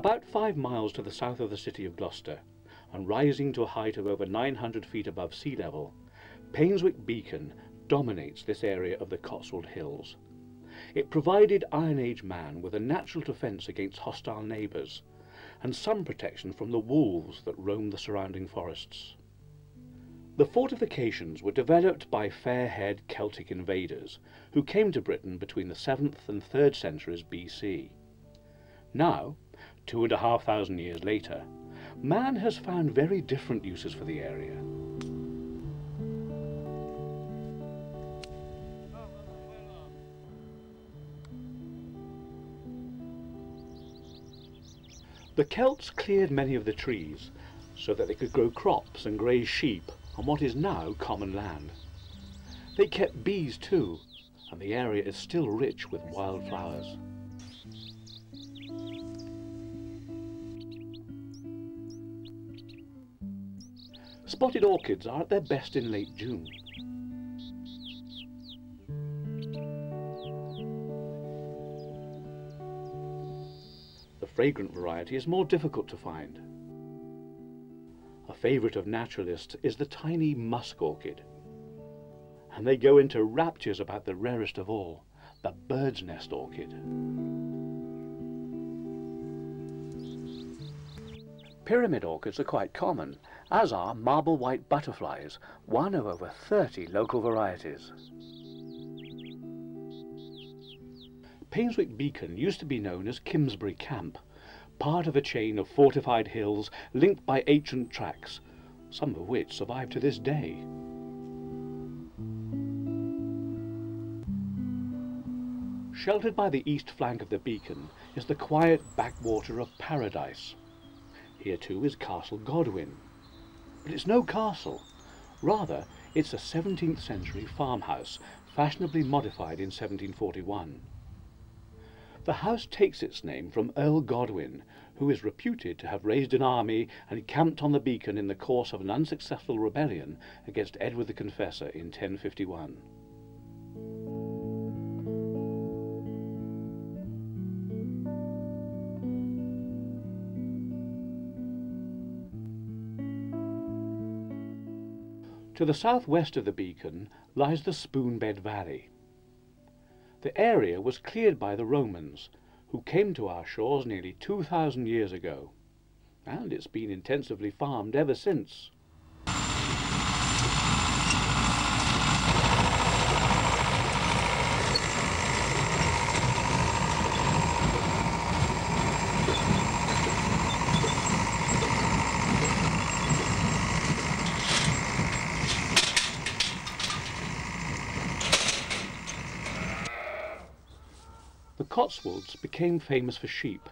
About 5 miles to the south of the city of Gloucester, and rising to a height of over 900 feet above sea level, Painswick Beacon dominates this area of the Cotswold Hills. It provided Iron Age man with a natural defence against hostile neighbours, and some protection from the wolves that roamed the surrounding forests. The fortifications were developed by fair-haired Celtic invaders who came to Britain between the 7th and 3rd centuries BC. Now, 2,500 years later, man has found very different uses for the area. The Celts cleared many of the trees so that they could grow crops and graze sheep on what is now common land. They kept bees too, and the area is still rich with wildflowers. Spotted orchids are at their best in late June. The fragrant variety is more difficult to find. A favourite of naturalists is the tiny musk orchid, and they go into raptures about the rarest of all, the bird's nest orchid. Pyramid orchids are quite common, as are marble white butterflies, one of over 30 local varieties. Painswick Beacon used to be known as Kimsbury Camp, part of a chain of fortified hills linked by ancient tracks, some of which survive to this day. Sheltered by the east flank of the beacon is the quiet backwater of Paradise. Here too is Castle Godwin. But it's no castle. Rather, it's a 17th century farmhouse, fashionably modified in 1741. The house takes its name from Earl Godwin, who is reputed to have raised an army and camped on the beacon in the course of an unsuccessful rebellion against Edward the Confessor in 1051. To the southwest of the beacon lies the Spoonbed Valley. The area was cleared by the Romans, who came to our shores nearly 2,000 years ago, and it's been intensively farmed ever since. The Cotswolds became famous for sheep,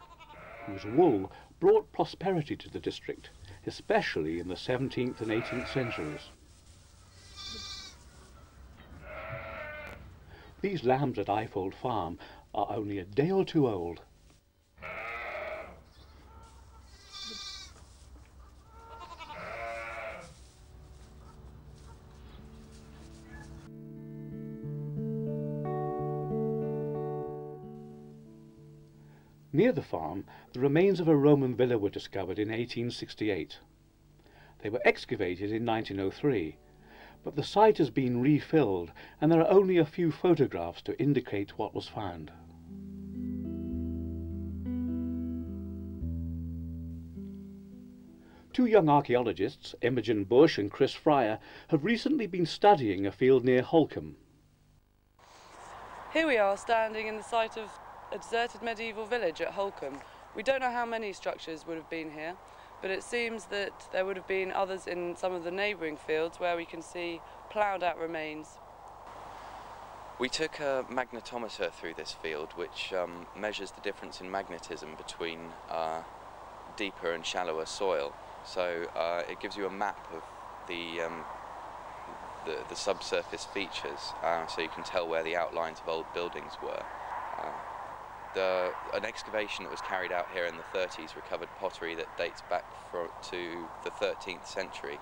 whose wool brought prosperity to the district, especially in the 17th and 18th centuries. These lambs at Ifold Farm are only a day or two old. Near the farm, the remains of a Roman villa were discovered in 1868. They were excavated in 1903, but the site has been refilled and there are only a few photographs to indicate what was found. Two young archaeologists, Imogen Bush and Chris Fryer, have recently been studying a field near Holcombe. Here we are standing in the site of a deserted medieval village at Holcombe. We don't know how many structures would have been here, but it seems that there would have been others in some of the neighbouring fields where we can see ploughed out remains. We took a magnetometer through this field which measures the difference in magnetism between deeper and shallower soil. So it gives you a map of the subsurface features, so you can tell where the outlines of old buildings were. An excavation that was carried out here in the 30s recovered pottery that dates back to the 13th century,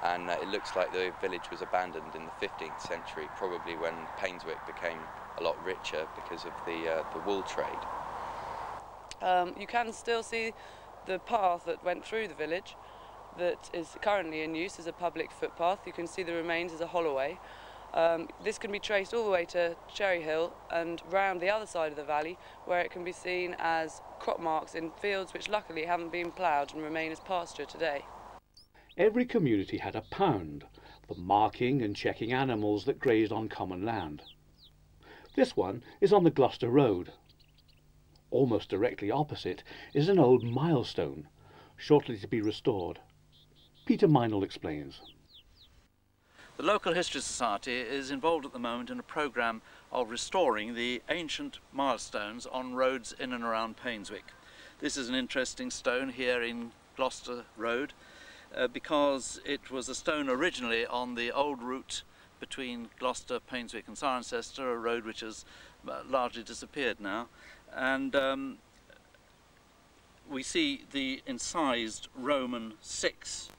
and it looks like the village was abandoned in the 15th century, probably when Painswick became a lot richer because of the wool trade. You can still see the path that went through the village that is currently in use as a public footpath. You can see the remains as a holloway. This can be traced all the way to Cherry Hill and round the other side of the valley, where it can be seen as crop marks in fields which luckily haven't been ploughed and remain as pasture today. Every community had a pound for marking and checking animals that grazed on common land. This one is on the Gloucester Road. Almost directly opposite is an old milestone, shortly to be restored. Peter Meinl explains. The Local History Society is involved at the moment in a programme of restoring the ancient milestones on roads in and around Painswick. This is an interesting stone here in Gloucester Road because it was a stone originally on the old route between Gloucester, Painswick and Cirencester, a road which has largely disappeared now. And we see the incised Roman 6.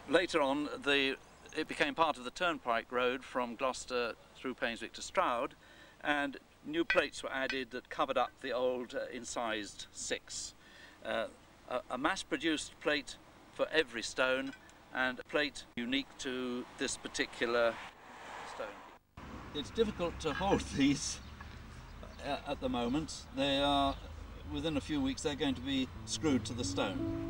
Later on, it became part of the turnpike road from Gloucester through Painswick to Stroud, and new plates were added that covered up the old incised 6. A mass-produced plate for every stone, and a plate unique to this particular stone. It's difficult to hold these at the moment. They are, within a few weeks, they're going to be screwed to the stone.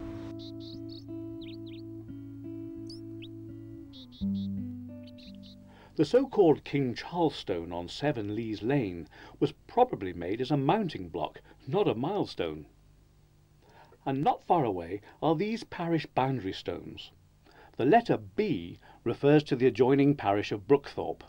The so-called King Charles stone on 7 Lees Lane was probably made as a mounting block, not a milestone. And not far away are these parish boundary stones. The letter B refers to the adjoining parish of Brookthorpe.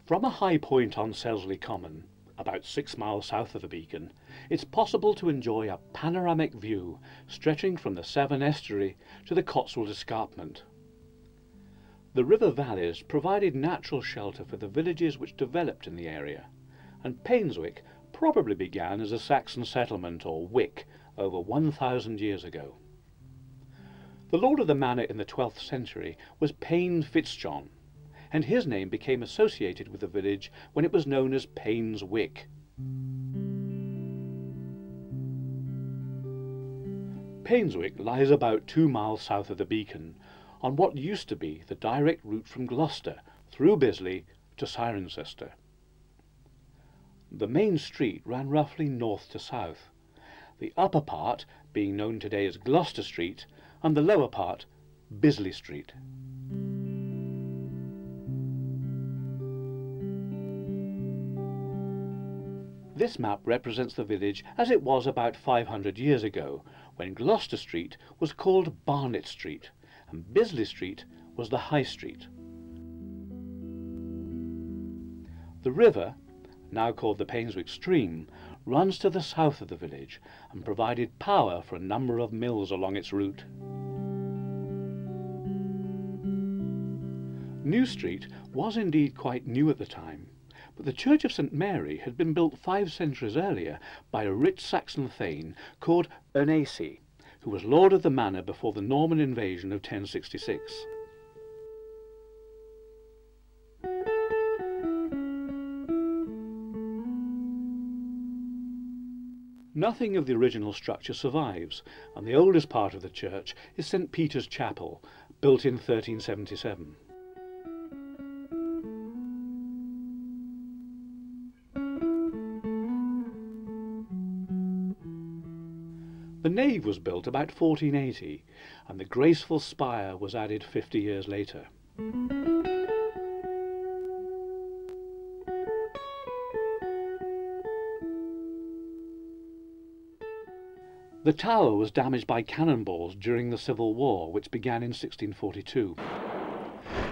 From a high point on Selsley Common, about 6 miles south of the beacon, it's possible to enjoy a panoramic view stretching from the Severn estuary to the Cotswold escarpment. The river valleys provided natural shelter for the villages which developed in the area, and Painswick probably began as a Saxon settlement, or wick, over 1,000 years ago. The lord of the manor in the 12th century was Payne Fitzjohn, and his name became associated with the village when it was known as Painswick. Painswick lies about 2 miles south of the beacon, on what used to be the direct route from Gloucester through Bisley to Cirencester. The main street ran roughly north to south, the upper part being known today as Gloucester Street and the lower part Bisley Street. This map represents the village as it was about 500 years ago, when Gloucester Street was called Barnet Street and Bisley Street was the High Street. The river, now called the Painswick Stream, runs to the south of the village and provided power for a number of mills along its route. New Street was indeed quite new at the time, but the Church of St Mary had been built 5 centuries earlier by a rich Saxon thane called Ernesi, who was lord of the manor before the Norman invasion of 1066. Nothing of the original structure survives, and the oldest part of the church is St Peter's Chapel, built in 1377. The nave was built about 1480, and the graceful spire was added 50 years later. The tower was damaged by cannonballs during the Civil War, which began in 1642.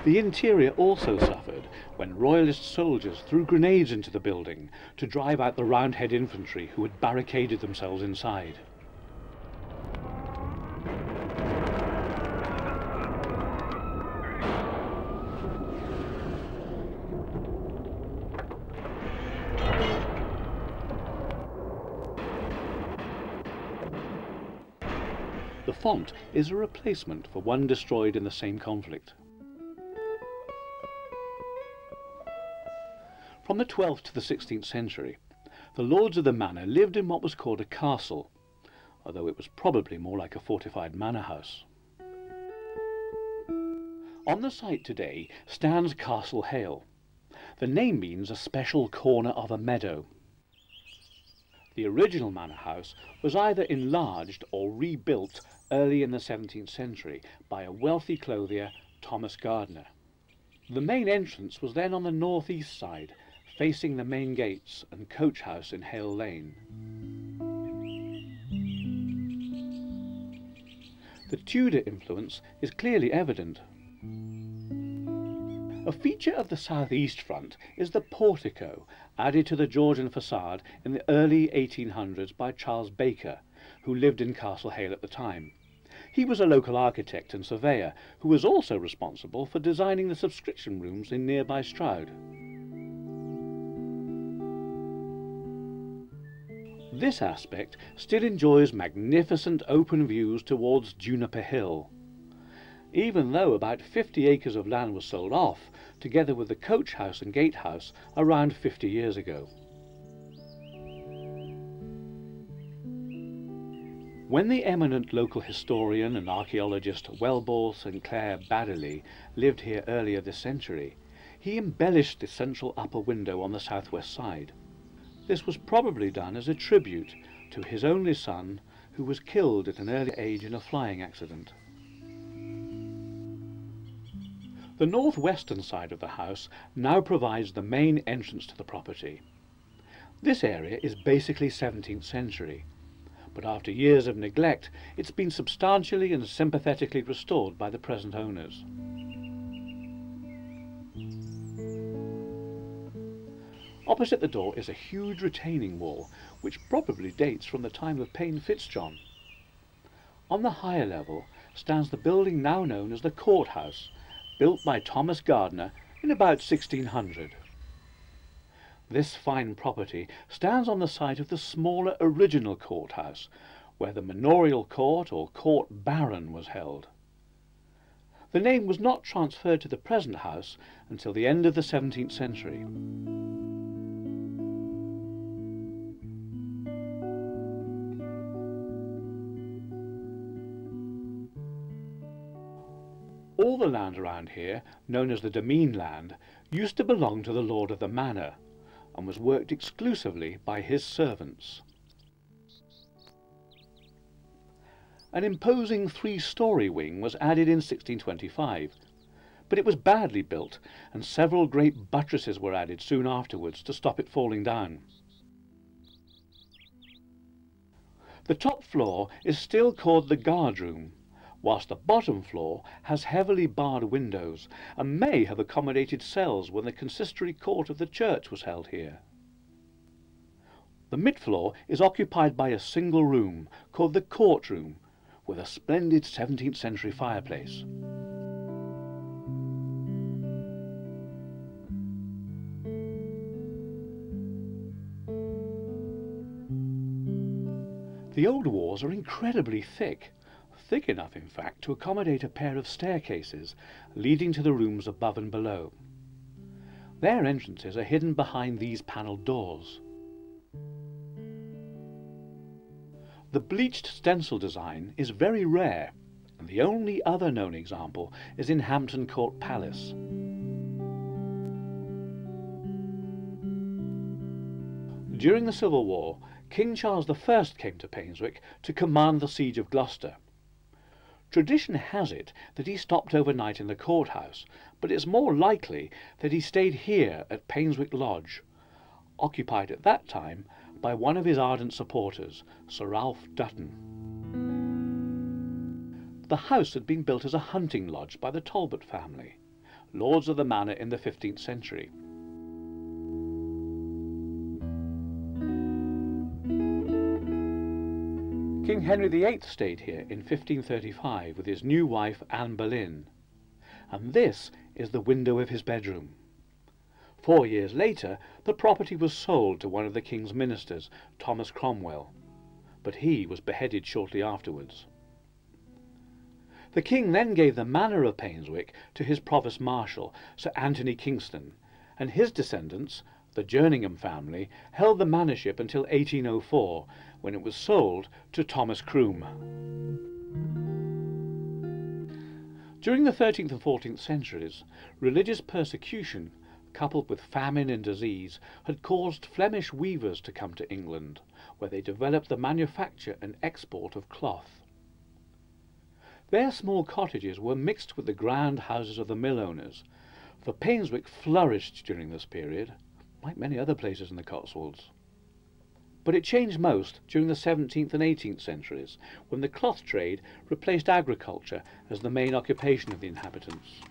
The interior also suffered when Royalist soldiers threw grenades into the building to drive out the Roundhead infantry who had barricaded themselves inside. The font is a replacement for one destroyed in the same conflict. From the 12th to the 16th century, the lords of the manor lived in what was called a castle, although it was probably more like a fortified manor house. On the site today stands Castle Hale. The name means a special corner of a meadow. The original manor house was either enlarged or rebuilt early in the 17th century by a wealthy clothier, Thomas Gardner. The main entrance was then on the northeast side, facing the main gates and coach house in Hale Lane. The Tudor influence is clearly evident. A feature of the southeast front is the portico, added to the Georgian facade in the early 1800s by Charles Baker, who lived in Castle Hale at the time. He was a local architect and surveyor who was also responsible for designing the subscription rooms in nearby Stroud. This aspect still enjoys magnificent open views towards Juniper Hill, even though about 50 acres of land was sold off, together with the coach house and gatehouse, around 50 years ago. When the eminent local historian and archaeologist Wellbore St. Clair Baddeley lived here earlier this century, he embellished the central upper window on the southwest side. This was probably done as a tribute to his only son, who was killed at an early age in a flying accident. The northwestern side of the house now provides the main entrance to the property. This area is basically 17th century, but after years of neglect, it's been substantially and sympathetically restored by the present owners. Opposite the door is a huge retaining wall, which probably dates from the time of Payne Fitzjohn. On the higher level stands the building now known as the courthouse, built by Thomas Gardner in about 1600. This fine property stands on the site of the smaller original courthouse, where the manorial court or court baron was held. The name was not transferred to the present house until the end of the 17th century. All the land around here, known as the demesne land, used to belong to the lord of the manor, and was worked exclusively by his servants. An imposing 3-storey wing was added in 1625, but it was badly built, and several great buttresses were added soon afterwards to stop it falling down. The top floor is still called the guard room, whilst the bottom floor has heavily barred windows and may have accommodated cells when the consistory court of the church was held here. The mid-floor is occupied by a single room called the court room, with a splendid 17th century fireplace. The old walls are incredibly thick enough in fact to accommodate a pair of staircases leading to the rooms above and below. Their entrances are hidden behind these panelled doors. The bleached stencil design is very rare, and the only other known example is in Hampton Court Palace. During the Civil War, King Charles I came to Painswick to command the siege of Gloucester. Tradition has it that he stopped overnight in the courthouse, but it's more likely that he stayed here at Painswick Lodge, occupied at that time by one of his ardent supporters, Sir Ralph Dutton. The house had been built as a hunting lodge by the Talbot family, lords of the manor in the 15th century. King Henry VIII stayed here in 1535 with his new wife Anne Boleyn, and this is the window of his bedroom. 4 years later, the property was sold to one of the king's ministers, Thomas Cromwell, but he was beheaded shortly afterwards. The king then gave the manor of Painswick to his provost marshal, Sir Anthony Kingston, and his descendants, The Jerningham family held the manorship until 1804, when it was sold to Thomas Croom. During the 13th and 14th centuries, religious persecution, coupled with famine and disease, had caused Flemish weavers to come to England, where they developed the manufacture and export of cloth. Their small cottages were mixed with the grand houses of the mill owners, for Painswick flourished during this period, like many other places in the Cotswolds. But it changed most during the 17th and 18th centuries, when the cloth trade replaced agriculture as the main occupation of the inhabitants.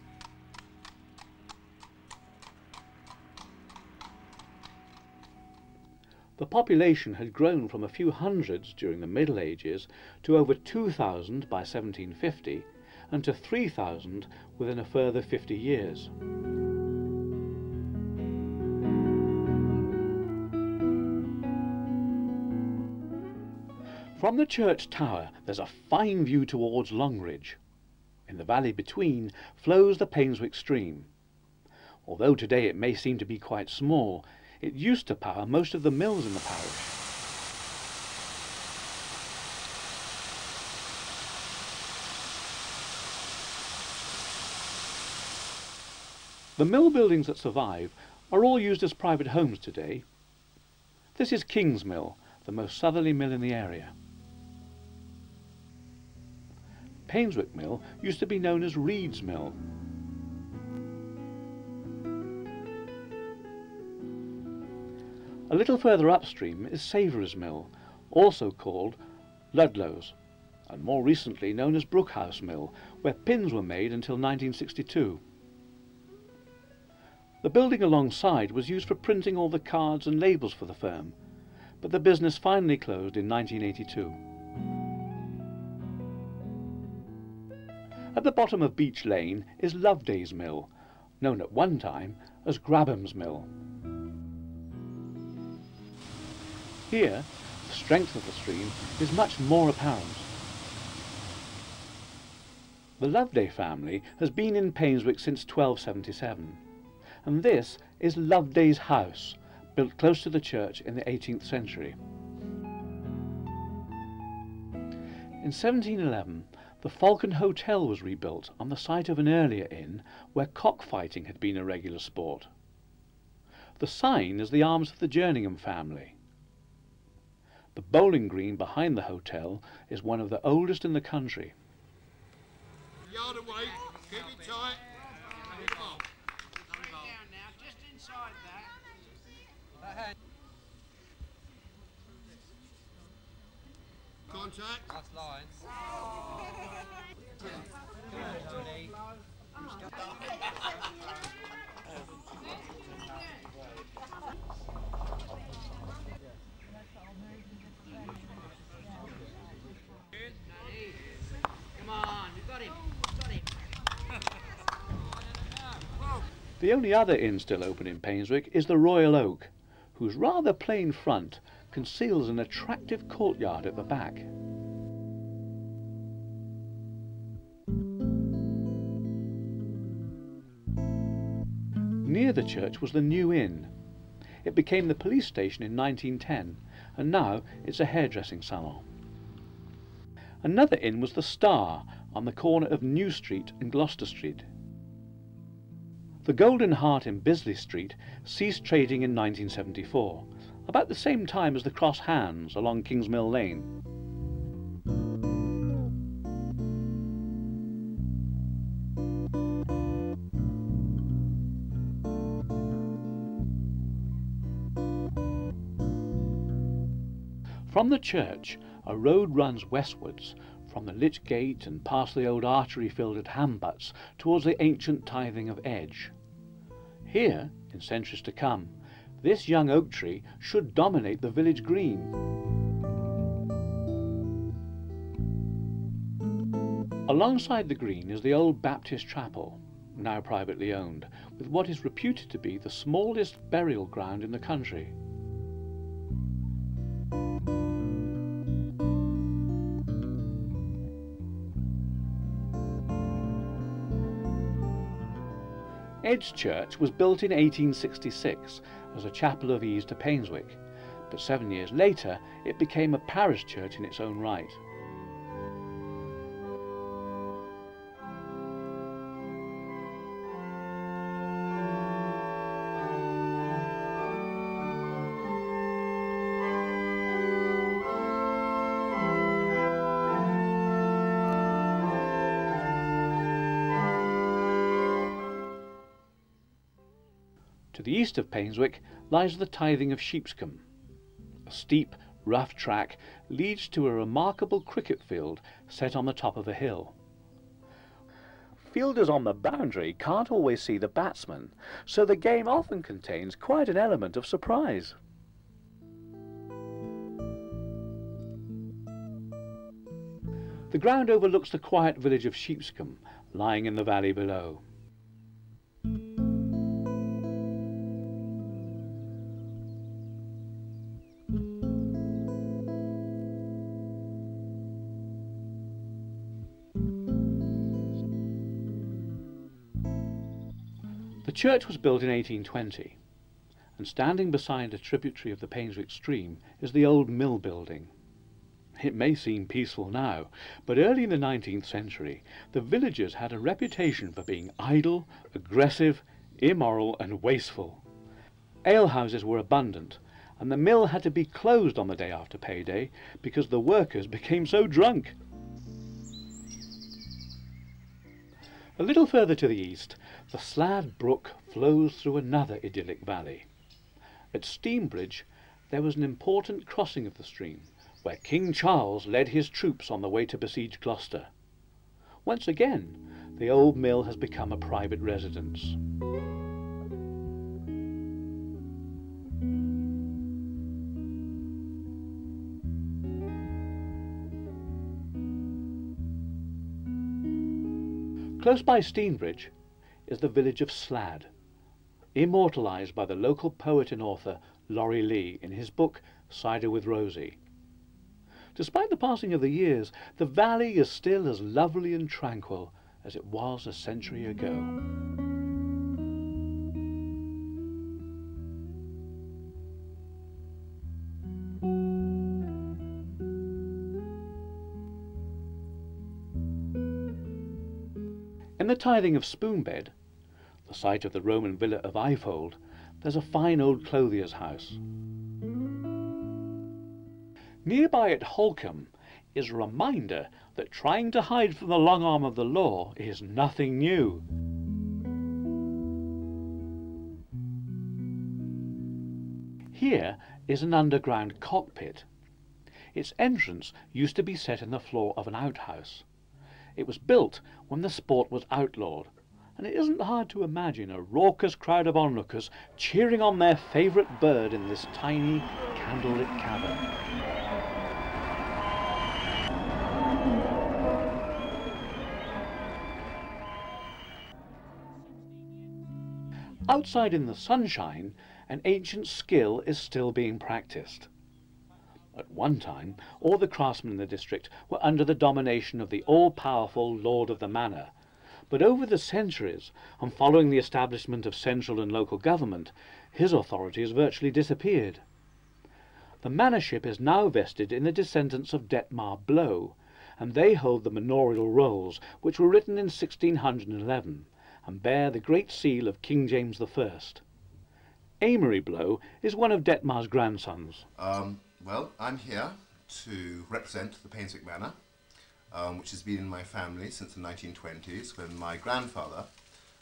The population had grown from a few hundreds during the Middle Ages to over 2,000 by 1750 and to 3,000 within a further 50 years. From the church tower there's a fine view towards Longridge. In the valley between flows the Painswick stream. Although today it may seem to be quite small, it used to power most of the mills in the parish. The mill buildings that survive are all used as private homes today. This is King's Mill, the most southerly mill in the area. Painswick Mill used to be known as Reed's Mill. A little further upstream is Savor's Mill, also called Ludlow's, and more recently known as Brookhouse Mill, where pins were made until 1962. The building alongside was used for printing all the cards and labels for the firm, but the business finally closed in 1982. At the bottom of Beech Lane is Loveday's Mill, known at one time as Grabham's Mill. Here, the strength of the stream is much more apparent. The Loveday family has been in Painswick since 1277, and this is Loveday's house, built close to the church in the 18th century. In 1711, the Falcon Hotel was rebuilt on the site of an earlier inn where cockfighting had been a regular sport. The sign is the arms of the Jerningham family. The bowling green behind the hotel is one of the oldest in the country. Yard away, keep it tight. Just inside that. Contact. That's lines. Come on, we've got him. The only other inn still open in Painswick is the Royal Oak, whose rather plain front conceals an attractive courtyard at the back. Near the church was the New Inn. It became the police station in 1910, and now it's a hairdressing salon. Another inn was the Star, on the corner of New Street and Gloucester Street. The Golden Hart in Bisley Street ceased trading in 1974, about the same time as the Cross Hands along Kingsmill Lane. From the church, a road runs westwards from the Lich Gate and past the old archery-filled ham butts towards the ancient tithing of Edge. Here, in centuries to come, this young oak tree should dominate the village green. Alongside the green is the old Baptist chapel, now privately owned, with what is reputed to be the smallest burial ground in the country. Edge Church was built in 1866 as a chapel of ease to Painswick, but 7 years later it became a parish church in its own right. To the east of Painswick lies the tithing of Sheepscombe. A steep, rough track leads to a remarkable cricket field set on the top of a hill. Fielders on the boundary can't always see the batsman, so the game often contains quite an element of surprise. The ground overlooks the quiet village of Sheepscombe, lying in the valley below. The church was built in 1820, and standing beside a tributary of the Painswick stream is the old mill building. It may seem peaceful now, but early in the 19th century the villagers had a reputation for being idle, aggressive, immoral and wasteful. Alehouses were abundant, and the mill had to be closed on the day after payday because the workers became so drunk. A little further to the east, the Slad Brook flows through another idyllic valley. At Steenbridge there was an important crossing of the stream, where King Charles led his troops on the way to besiege Gloucester. Once again, the old mill has become a private residence. Close by Steenbridge is the village of Slad, immortalised by the local poet and author Laurie Lee in his book Cider with Rosie. Despite the passing of the years, the valley is still as lovely and tranquil as it was a century ago. In the tithing of Spoonbed, the site of the Roman villa of Ivehold, there's a fine old clothier's house. Nearby at Holcombe is a reminder that trying to hide from the long arm of the law is nothing new. Here is an underground cockpit. Its entrance used to be set in the floor of an outhouse. It was built when the sport was outlawed, and it isn't hard to imagine a raucous crowd of onlookers cheering on their favourite bird in this tiny, candlelit cavern. Outside in the sunshine, an ancient skill is still being practised. At one time, all the craftsmen in the district were under the domination of the all-powerful Lord of the Manor, but over the centuries, and following the establishment of central and local government, his authority has virtually disappeared. The manorship is now vested in the descendants of Detmar Blow, and they hold the manorial rolls, which were written in 1611, and bear the Great Seal of King James I. Amory Blow is one of Detmar's grandsons. Well, I'm here to represent the Painswick Manor, which has been in my family since the 1920s, when my grandfather,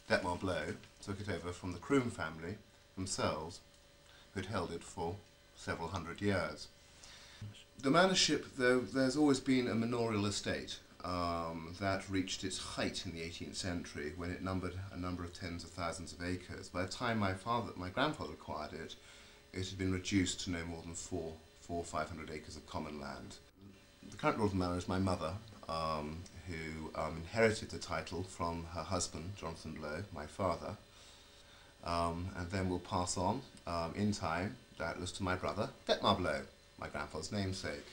Detmar Blow, took it over from the Croom family themselves, who had held it for several hundred years. The manorship, though, there's always been a manorial estate that reached its height in the 18th century, when it numbered a number of tens of thousands of acres. By the time my grandfather acquired it, it had been reduced to no more than 400 or 500 acres of common land. The current Lord of the Manor is my mother, who inherited the title from her husband, Jonathan Blow, my father, and then will pass on, in time, doubtless to my brother, Detmar Blow, my grandfather's namesake.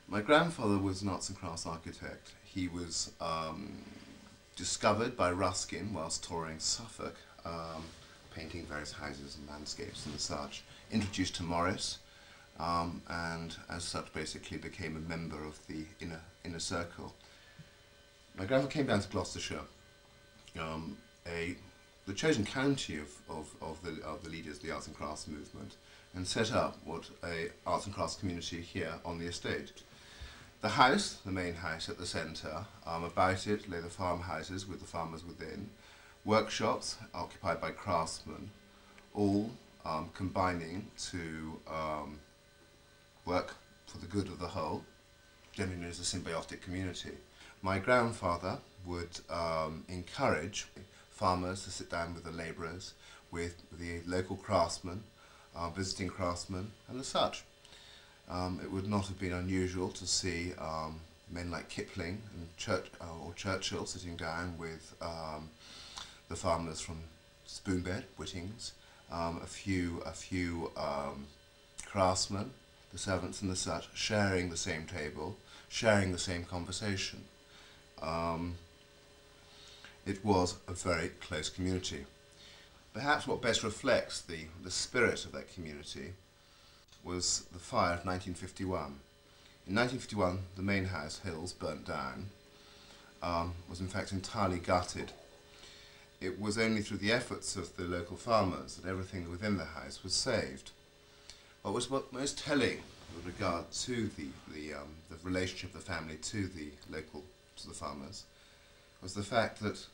My grandfather was an arts and crafts architect. He was discovered by Ruskin whilst touring Suffolk, painting various houses and landscapes and such, introduced to Morris, and as such basically became a member of the inner circle. My grandfather came down to Gloucestershire, the chosen county of the leaders of the arts and crafts movement, and set up what a arts and crafts community here on the estate. The house, the main house at the centre, about it lay the farmhouses with the farmers within, workshops occupied by craftsmen, all combining to work for the good of the whole, generally known as a symbiotic community. My grandfather would encourage farmers to sit down with the labourers, with the local craftsmen, visiting craftsmen, and as such. It would not have been unusual to see men like Kipling and or Churchill sitting down with the farmers from Spoonbed, Whittings, a few craftsmen, the servants and the such, sharing the same table, sharing the same conversation. It was a very close community. Perhaps what best reflects the spirit of that community was the fire of 1951. In 1951, the main house, Hills, burnt down, was in fact entirely gutted. It was only through the efforts of the local farmers that everything within the house was saved. What was most telling with regard to the relationship of the family to the farmers was the fact that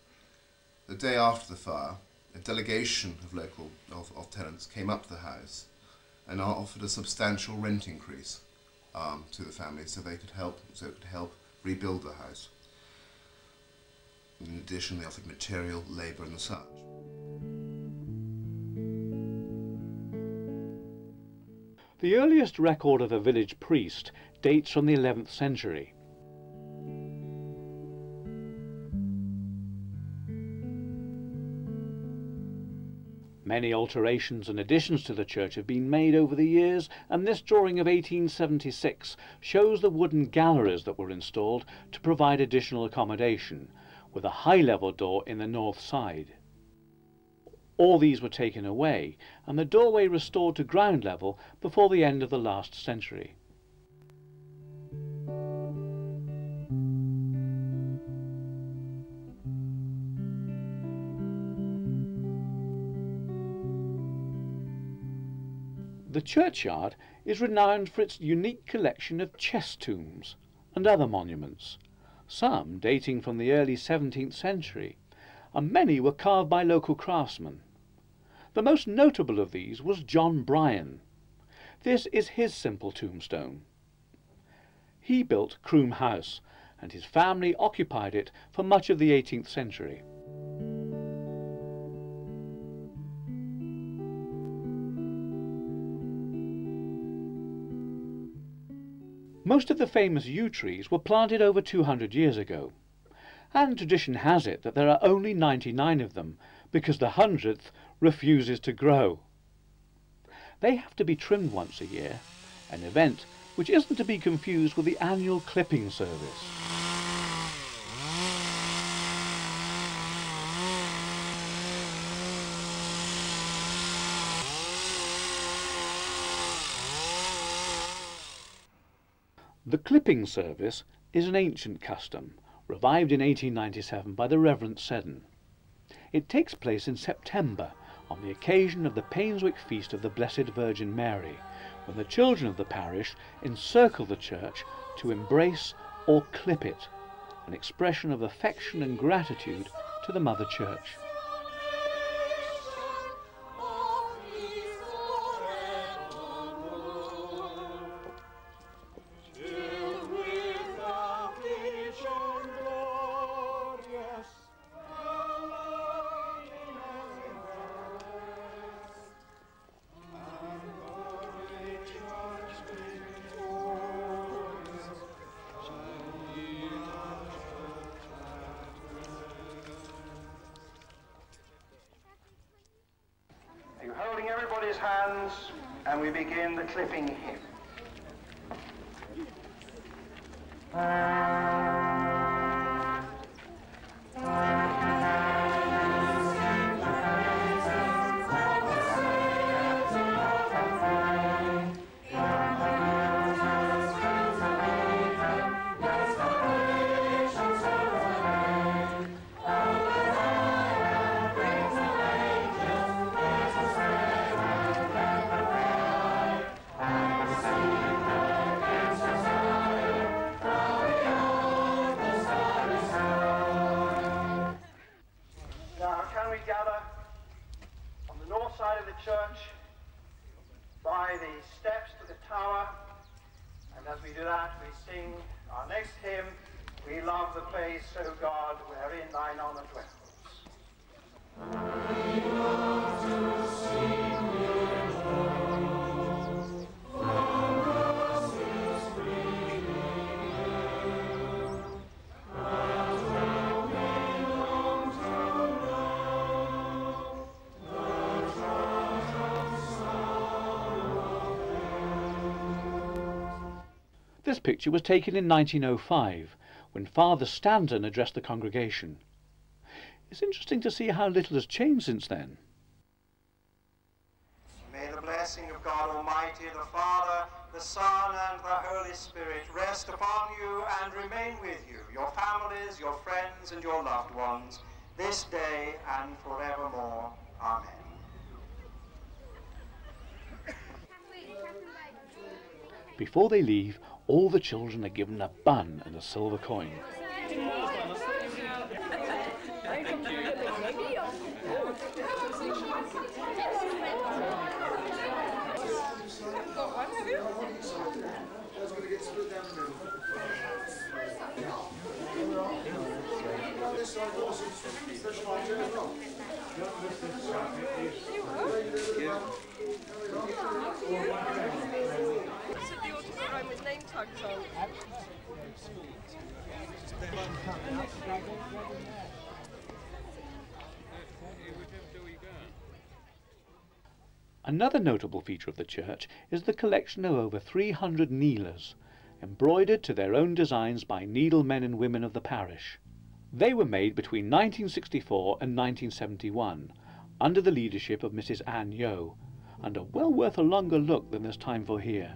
the day after the fire, a delegation of tenants came up to the house and offered a substantial rent increase to the family, so it could help rebuild the house. In addition, they offered material, labour, and such. The earliest record of a village priest dates from the 11th century. Many alterations and additions to the church have been made over the years, and this drawing of 1876 shows the wooden galleries that were installed to provide additional accommodation, with a high-level door in the north side. All these were taken away, and the doorway restored to ground level before the end of the last century. The churchyard is renowned for its unique collection of chest tombs and other monuments, some dating from the early 17th century, and many were carved by local craftsmen. The most notable of these was John Bryan. This is his simple tombstone. He built Croom House, and his family occupied it for much of the 18th century. Most of the famous yew trees were planted over 200 years ago, and tradition has it that there are only 99 of them because the 100th refuses to grow. They have to be trimmed once a year, an event which isn't to be confused with the annual clipping service. The clipping service is an ancient custom, revived in 1897 by the Reverend Seddon. It takes place in September, on the occasion of the Painswick feast of the Blessed Virgin Mary, when the children of the parish encircle the church to embrace or clip it, an expression of affection and gratitude to the Mother Church. You're holding everybody's hands, and we begin the clipping hymn. we do that, we sing our next hymn, We Love the Place, O God, wherein thine honour dwells. This picture was taken in 1905, when Father Stanton addressed the congregation. It's interesting to see how little has changed since then. May the blessing of God Almighty, the Father, the Son, and the Holy Spirit rest upon you and remain with you, your families, your friends, and your loved ones, this day and forevermore. Amen. Before they leave, all the children are given a bun and a silver coin. With name tags on. Another notable feature of the church is the collection of over 300 kneelers, embroidered to their own designs by needlemen and women of the parish. They were made between 1964 and 1971, under the leadership of Mrs. Ann Yeo, and are well worth a longer look than there's time for here.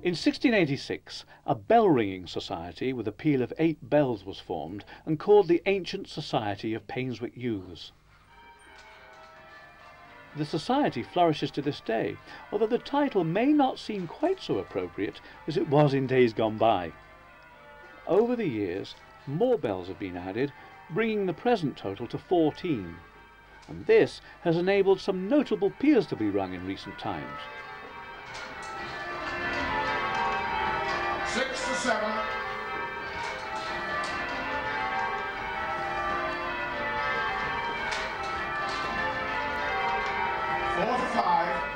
In 1686, a bell-ringing society with a peal of 8 bells was formed and called the Ancient Society of Painswick Youths. The society flourishes to this day, although the title may not seem quite so appropriate as it was in days gone by. Over the years, more bells have been added, bringing the present total to 14, and this has enabled some notable peals to be rung in recent times. 6 to 7. 4 to 5.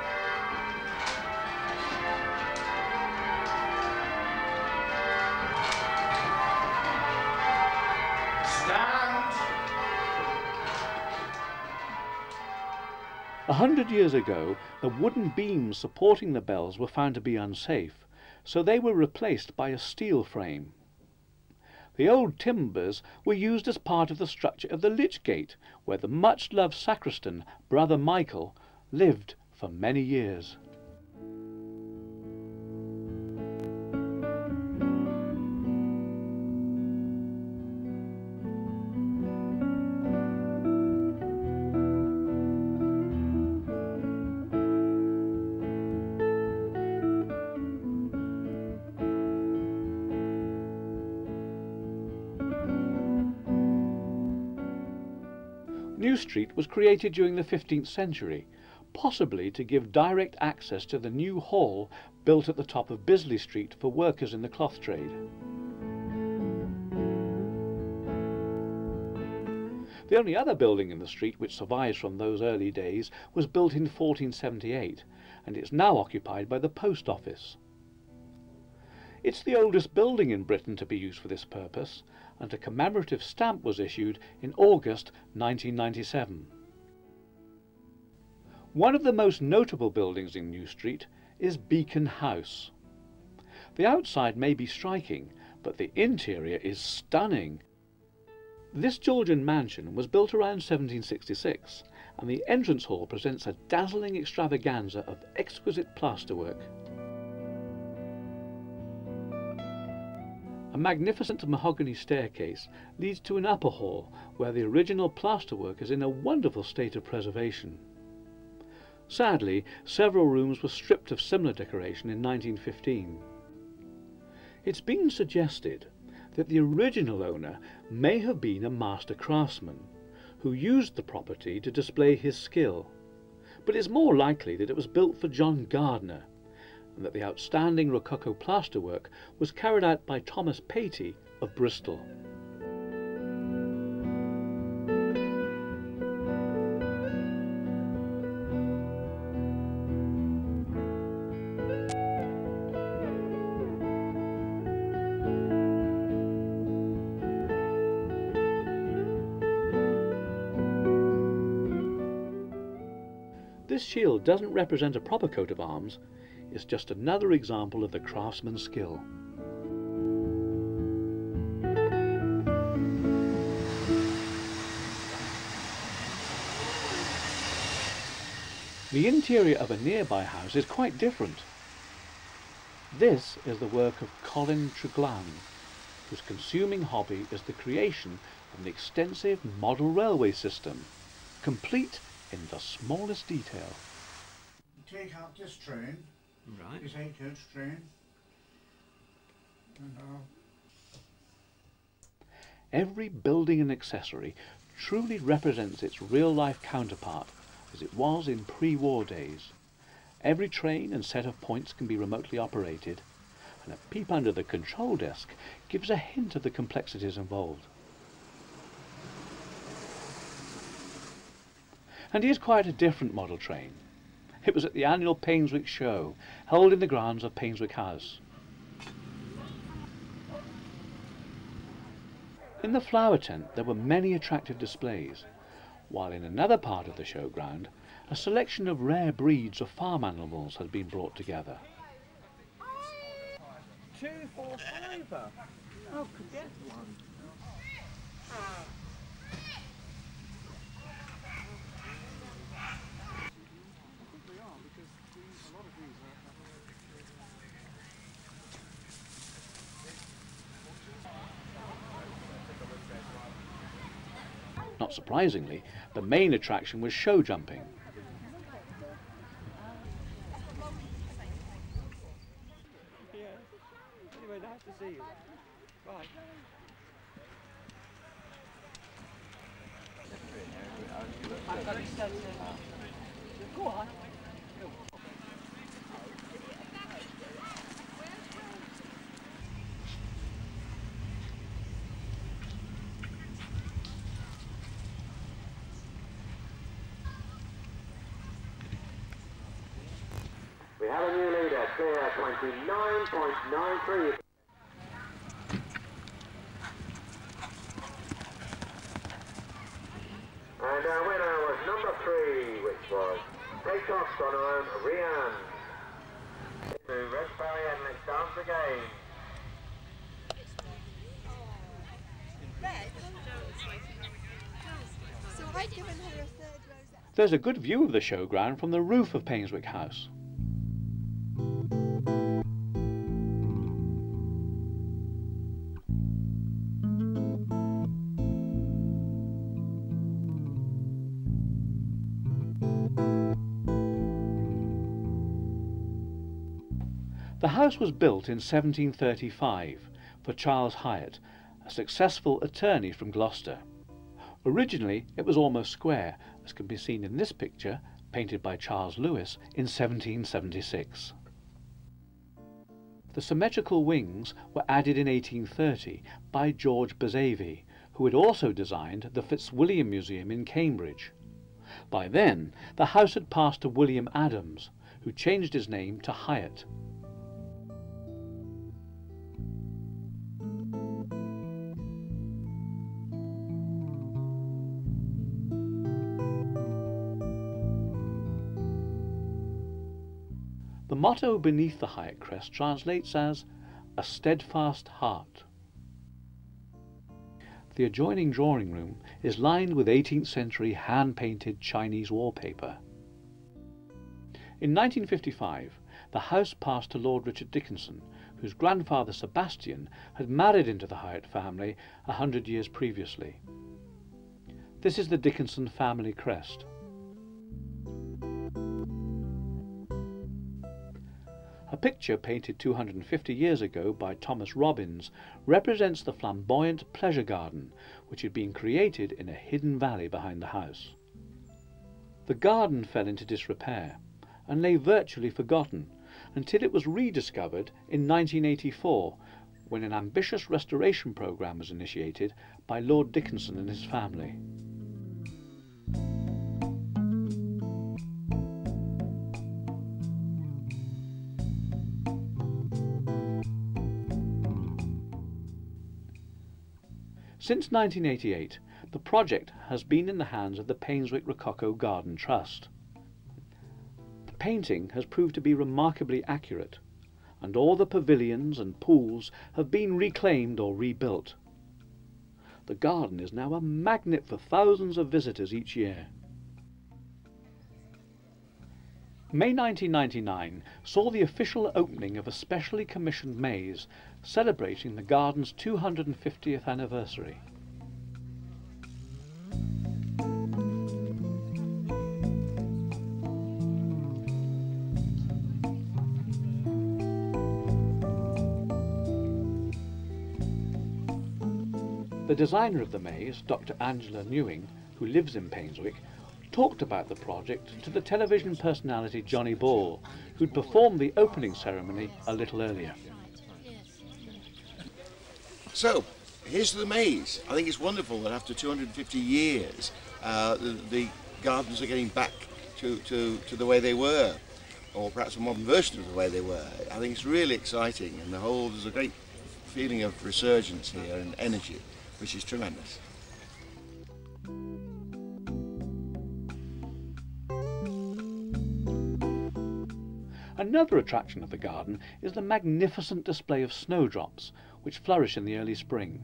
100 years ago, the wooden beams supporting the bells were found to be unsafe, so they were replaced by a steel frame. The old timbers were used as part of the structure of the Lich Gate, where the much-loved sacristan, Brother Michael, lived for many years. New Street was created during the 15th century, possibly to give direct access to the new hall built at the top of Bisley Street for workers in the cloth trade. The only other building in the street which survives from those early days was built in 1478, and it's now occupied by the post office. It's the oldest building in Britain to be used for this purpose, and a commemorative stamp was issued in August 1997. One of the most notable buildings in New Street is Beacon House. The outside may be striking, but the interior is stunning. This Georgian mansion was built around 1766, and the entrance hall presents a dazzling extravaganza of exquisite plasterwork. A magnificent mahogany staircase leads to an upper hall where the original plasterwork is in a wonderful state of preservation. Sadly, several rooms were stripped of similar decoration in 1915. It's been suggested that the original owner may have been a master craftsman who used the property to display his skill, but it's more likely that it was built for John Gardner and that the outstanding Rococo plasterwork was carried out by Thomas Patey of Bristol. This shield doesn't represent a proper coat of arms, it's just another example of the craftsman's skill. The interior of a nearby house is quite different. This is the work of Colin Treglan, whose consuming hobby is the creation of an extensive model railway system, complete in the smallest detail. Take out this train, Right. this 8-coach train, and Every building and accessory truly represents its real-life counterpart as it was in pre-war days. Every train and set of points can be remotely operated, and a peep under the control desk gives a hint of the complexities involved. And here's quite a different model train. It was at the annual Painswick show, held in the grounds of Painswick House. In the flower tent there were many attractive displays, while in another part of the showground a selection of rare breeds of farm animals had been brought together. 245. Oh, could get one. Not surprisingly, the main attraction was show jumping. Anyway, nice to see you. Bye. Go on. We have a new leader, clear 29.93. And our winner was number 3, which was Paycox on her own, Rian. To Redbury and let's dance again. So I've given her a third rose. There's a good view of the showground from the roof of Painswick House. The house was built in 1735 for Charles Hyatt, a successful attorney from Gloucester. Originally it was almost square, as can be seen in this picture, painted by Charles Lewis in 1776. The symmetrical wings were added in 1830 by George Bezavi, who had also designed the Fitzwilliam Museum in Cambridge. By then, the house had passed to William Adams, who changed his name to Hyatt. The motto beneath the Hyatt crest translates as "a steadfast heart." The adjoining drawing room is lined with 18th century hand-painted Chinese wallpaper. In 1955, the house passed to Lord Richard Dickinson, whose grandfather Sebastian had married into the Hyatt family 100 years previously. This is the Dickinson family crest. A picture painted 250 years ago by Thomas Robbins represents the flamboyant pleasure garden which had been created in a hidden valley behind the house. The garden fell into disrepair and lay virtually forgotten until it was rediscovered in 1984 when an ambitious restoration programme was initiated by Lord Dickinson and his family. Since 1988, the project has been in the hands of the Painswick Rococo Garden Trust. The painting has proved to be remarkably accurate, and all the pavilions and pools have been reclaimed or rebuilt. The garden is now a magnet for thousands of visitors each year. May 1999 saw the official opening of a specially commissioned maze celebrating the garden's 250th anniversary. The designer of the maze, Dr. Angela Newing, who lives in Painswick, talked about the project to the television personality Johnny Ball, who'd performed the opening ceremony a little earlier. So, here's the maze. I think it's wonderful that after 250 years, the gardens are getting back to the way they were, or perhaps a modern version of the way they were. I think it's really exciting, and there's a great feeling of resurgence here and energy, which is tremendous. Another attraction of the garden is the magnificent display of snowdrops, which flourish in the early spring.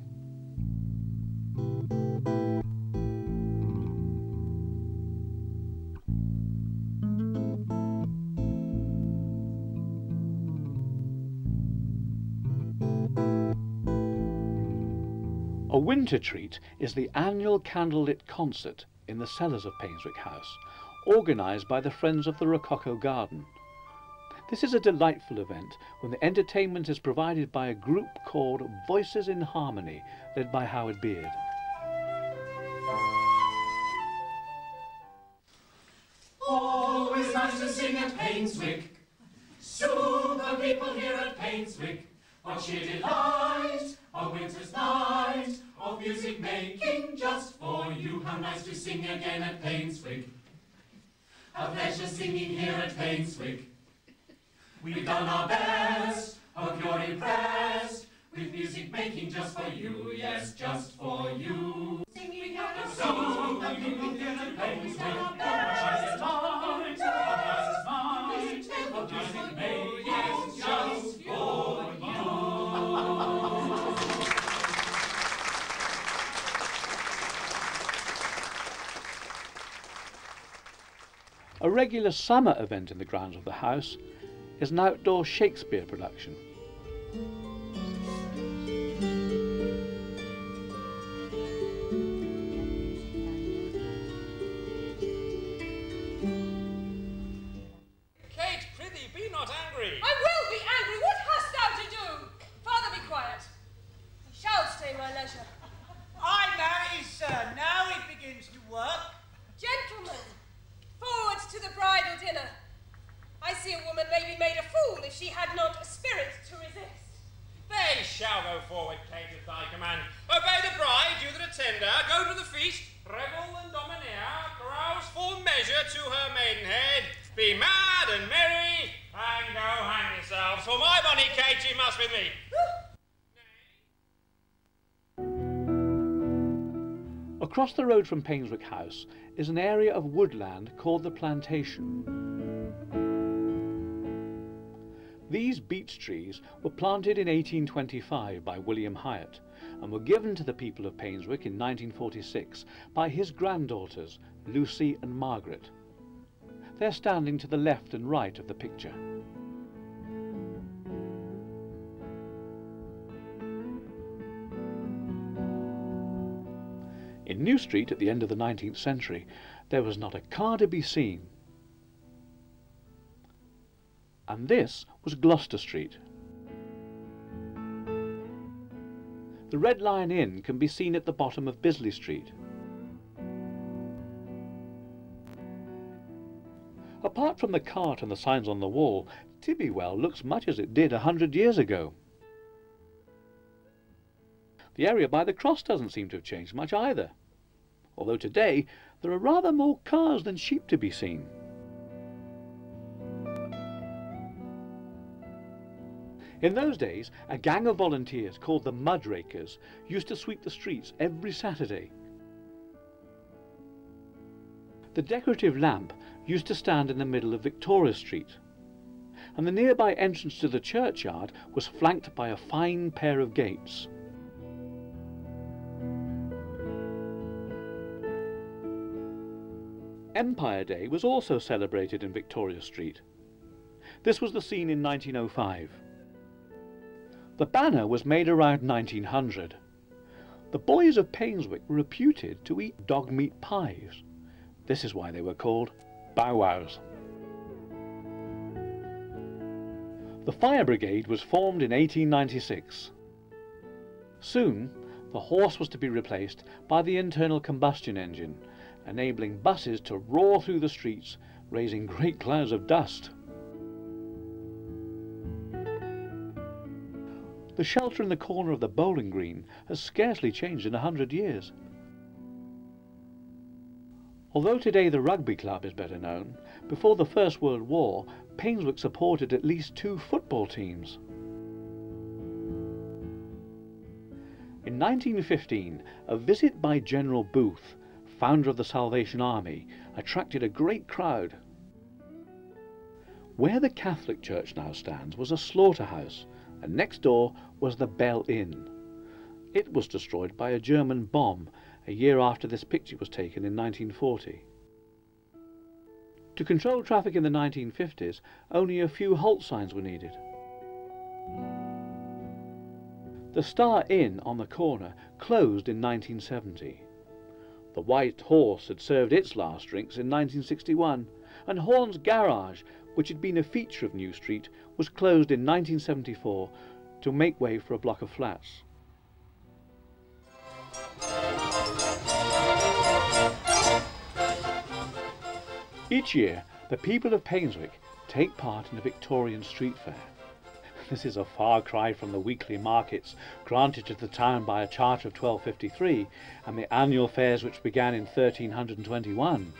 A winter treat is the annual candlelit concert in the cellars of Painswick House, organised by the Friends of the Rococo Garden. This is a delightful event when the entertainment is provided by a group called Voices in Harmony, led by Howard Beard. Always nice to sing at Painswick. Super people here at Painswick. What sheer delight, a winter's night, of music making just for you. How nice to sing again at Painswick. A pleasure singing here at Painswick. We've done our best, hope you're impressed, with music making just for you, yes, just for you. Singing at the so people here at Painswick. Of music making just for you. A regular summer event in the grounds of the house is an outdoor Shakespeare production. Kate, prithee, be not angry. I will be angry. What hast thou to do? Father, be quiet. I shall stay my leisure. Aye, marry, sir. Now it begins to work. Gentlemen, forwards to the bridal dinner. I see a woman may be made a fool if she had not a spirit to resist. They shall go forward, Kate, at thy command. Obey the bride, you that attend her. Go to the feast, revel and domineer, carouse full measure to her maidenhead. Be mad and merry, and go hang yourselves. For my bonny Kate, she must with me. Across the road from Painswick House is an area of woodland called the Plantation. These beech trees were planted in 1825 by William Hyatt and were given to the people of Painswick in 1946 by his granddaughters, Lucy and Margaret. They're standing to the left and right of the picture. In New Street at the end of the 19th century, there was not a car to be seen. and this was Gloucester Street. The Red Lion Inn can be seen at the bottom of Bisley Street. Apart from the cart and the signs on the wall, Tibbywell looks much as it did 100 years ago. The area by the cross doesn't seem to have changed much either, although today there are rather more cars than sheep to be seen. In those days, a gang of volunteers called the Mudrakers used to sweep the streets every Saturday. The decorative lamp used to stand in the middle of Victoria Street, and the nearby entrance to the churchyard was flanked by a fine pair of gates. Empire Day was also celebrated in Victoria Street. This was the scene in 1905. The banner was made around 1900. The boys of Painswick were reputed to eat dog meat pies. This is why they were called Bow Wows. The fire brigade was formed in 1896. Soon, the horse was to be replaced by the internal combustion engine, enabling buses to roar through the streets, raising great clouds of dust. The shelter in the corner of the bowling green has scarcely changed in 100 years. Although today the rugby club is better known, before the First World War, Painswick supported at least 2 football teams. In 1915, a visit by General Booth, founder of the Salvation Army, attracted a great crowd. Where the Catholic Church now stands was a slaughterhouse, and next door was the Bell Inn. It was destroyed by a German bomb a year after this picture was taken in 1940. To control traffic in the 1950s, only a few halt signs were needed. The Star Inn on the corner closed in 1970. The White Horse had served its last drinks in 1961, and Horn's Garage, which had been a feature of New Street, was closed in 1974 to make way for a block of flats. Each year, the people of Painswick take part in a Victorian street fair. This is a far cry from the weekly markets granted to the town by a charter of 1253 and the annual fairs which began in 1321.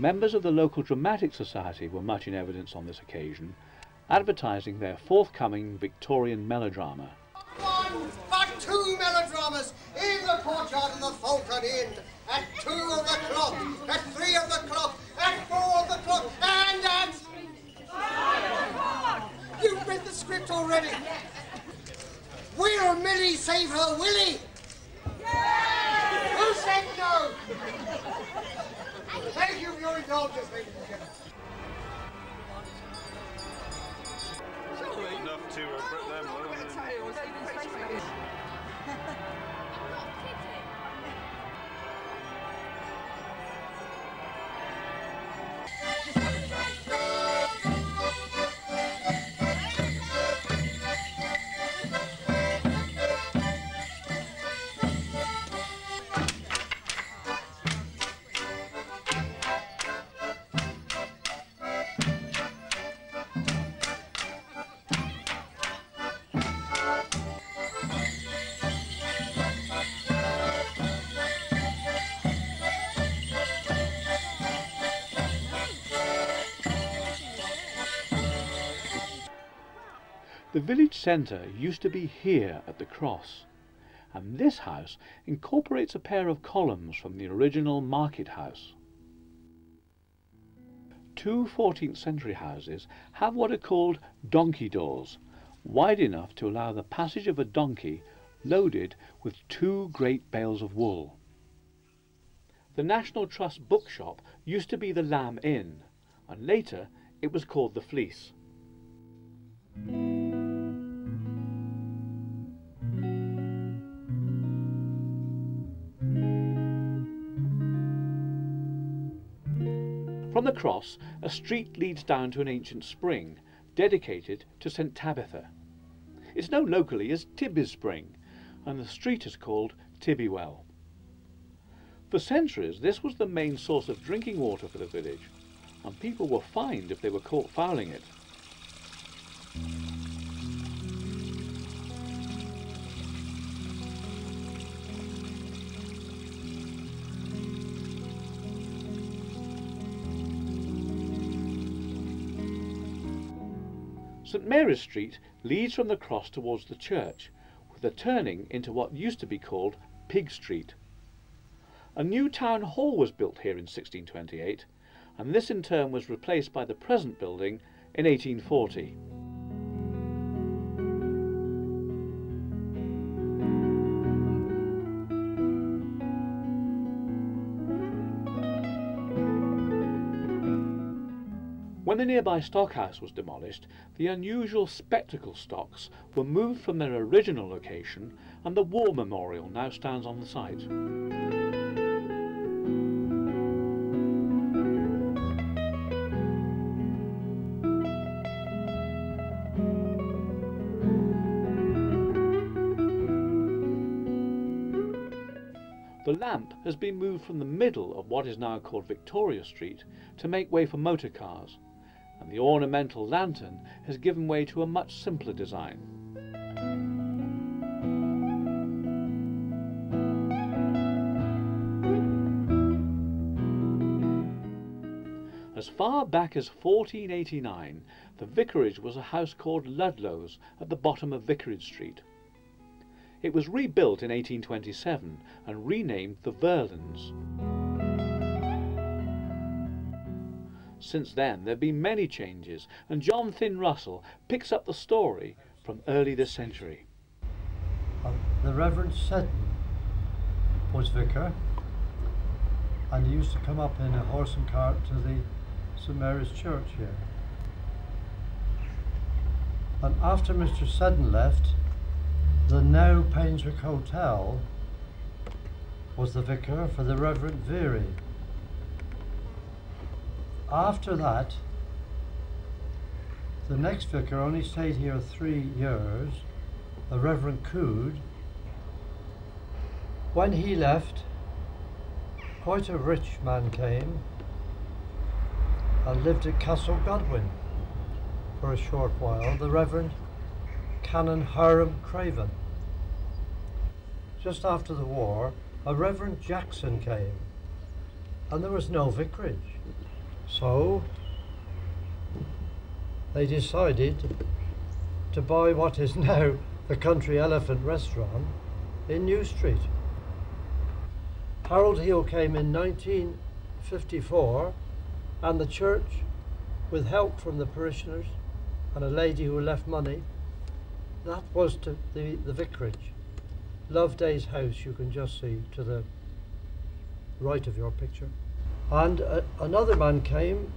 members of the local dramatic society were much in evidence on this occasion, advertising their forthcoming Victorian melodrama. One, but two melodramas in the courtyard of the Falcon Inn. At 2 of the clock, at 3 of the clock, at 4 of the clock, and at... You've read the script already. Will Millie save her Willie? Who said no? Thank you for your indulgence, ladies and gentlemen. Enough to put them on. The village centre used to be here at the cross, and this house incorporates a pair of columns from the original market house. Two 14th century houses have what are called donkey doors, wide enough to allow the passage of a donkey loaded with 2 great bales of wool. The National Trust bookshop used to be the Lamb Inn, and later it was called the Fleece. From the cross, a street leads down to an ancient spring dedicated to St Tabitha. It's known locally as Tibby's Spring, and the street is called Tibbywell. For centuries, this was the main source of drinking water for the village, and people were fined if they were caught fouling it. St Mary's Street leads from the cross towards the church, with a turning into what used to be called Pig Street. A new town hall was built here in 1628, and this in turn was replaced by the present building in 1840. When the nearby stockhouse was demolished, the unusual spectacle stocks were moved from their original location, and the war memorial now stands on the site. The lamp has been moved from the middle of what is now called Victoria Street to make way for motor cars, and the ornamental lantern has given way to a much simpler design. As far back as 1489, the vicarage was a house called Ludlow's at the bottom of Vicarage Street. It was rebuilt in 1827 and renamed the Verlands. Since then there have been many changes, and John Thynne Russell picks up the story from early this century. The Reverend Seddon was vicar, and he used to come up in a horse and cart to the St Mary's Church here. And after Mr Seddon left, the now Painswick Hotel was the vicar for the Reverend Veery. After that, the next vicar only stayed here 3 years, the Reverend Coode. When he left, quite a rich man came and lived at Castle Godwin for a short while, the Reverend Canon Hiram Craven. Just after the war, a Reverend Jackson came, and there was no vicarage. So they decided to buy what is now the Country Elephant restaurant in New Street. Harold Heel came in 1954, and the church, with help from the parishioners and a lady who left money, that was to the vicarage. Loveday's house, you can just see to the right of your picture. And another man came,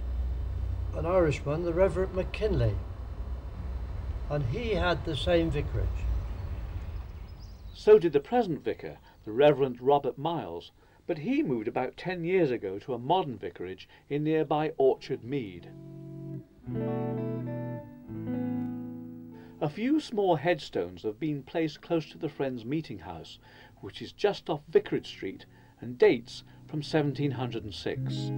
an Irishman, the Reverend McKinley, and he had the same vicarage. So did the present vicar, the Reverend Robert Miles, but he moved about 10 years ago to a modern vicarage in nearby Orchard Mead. A few small headstones have been placed close to the Friends Meeting House, which is just off Vicarage Street and dates from 1706.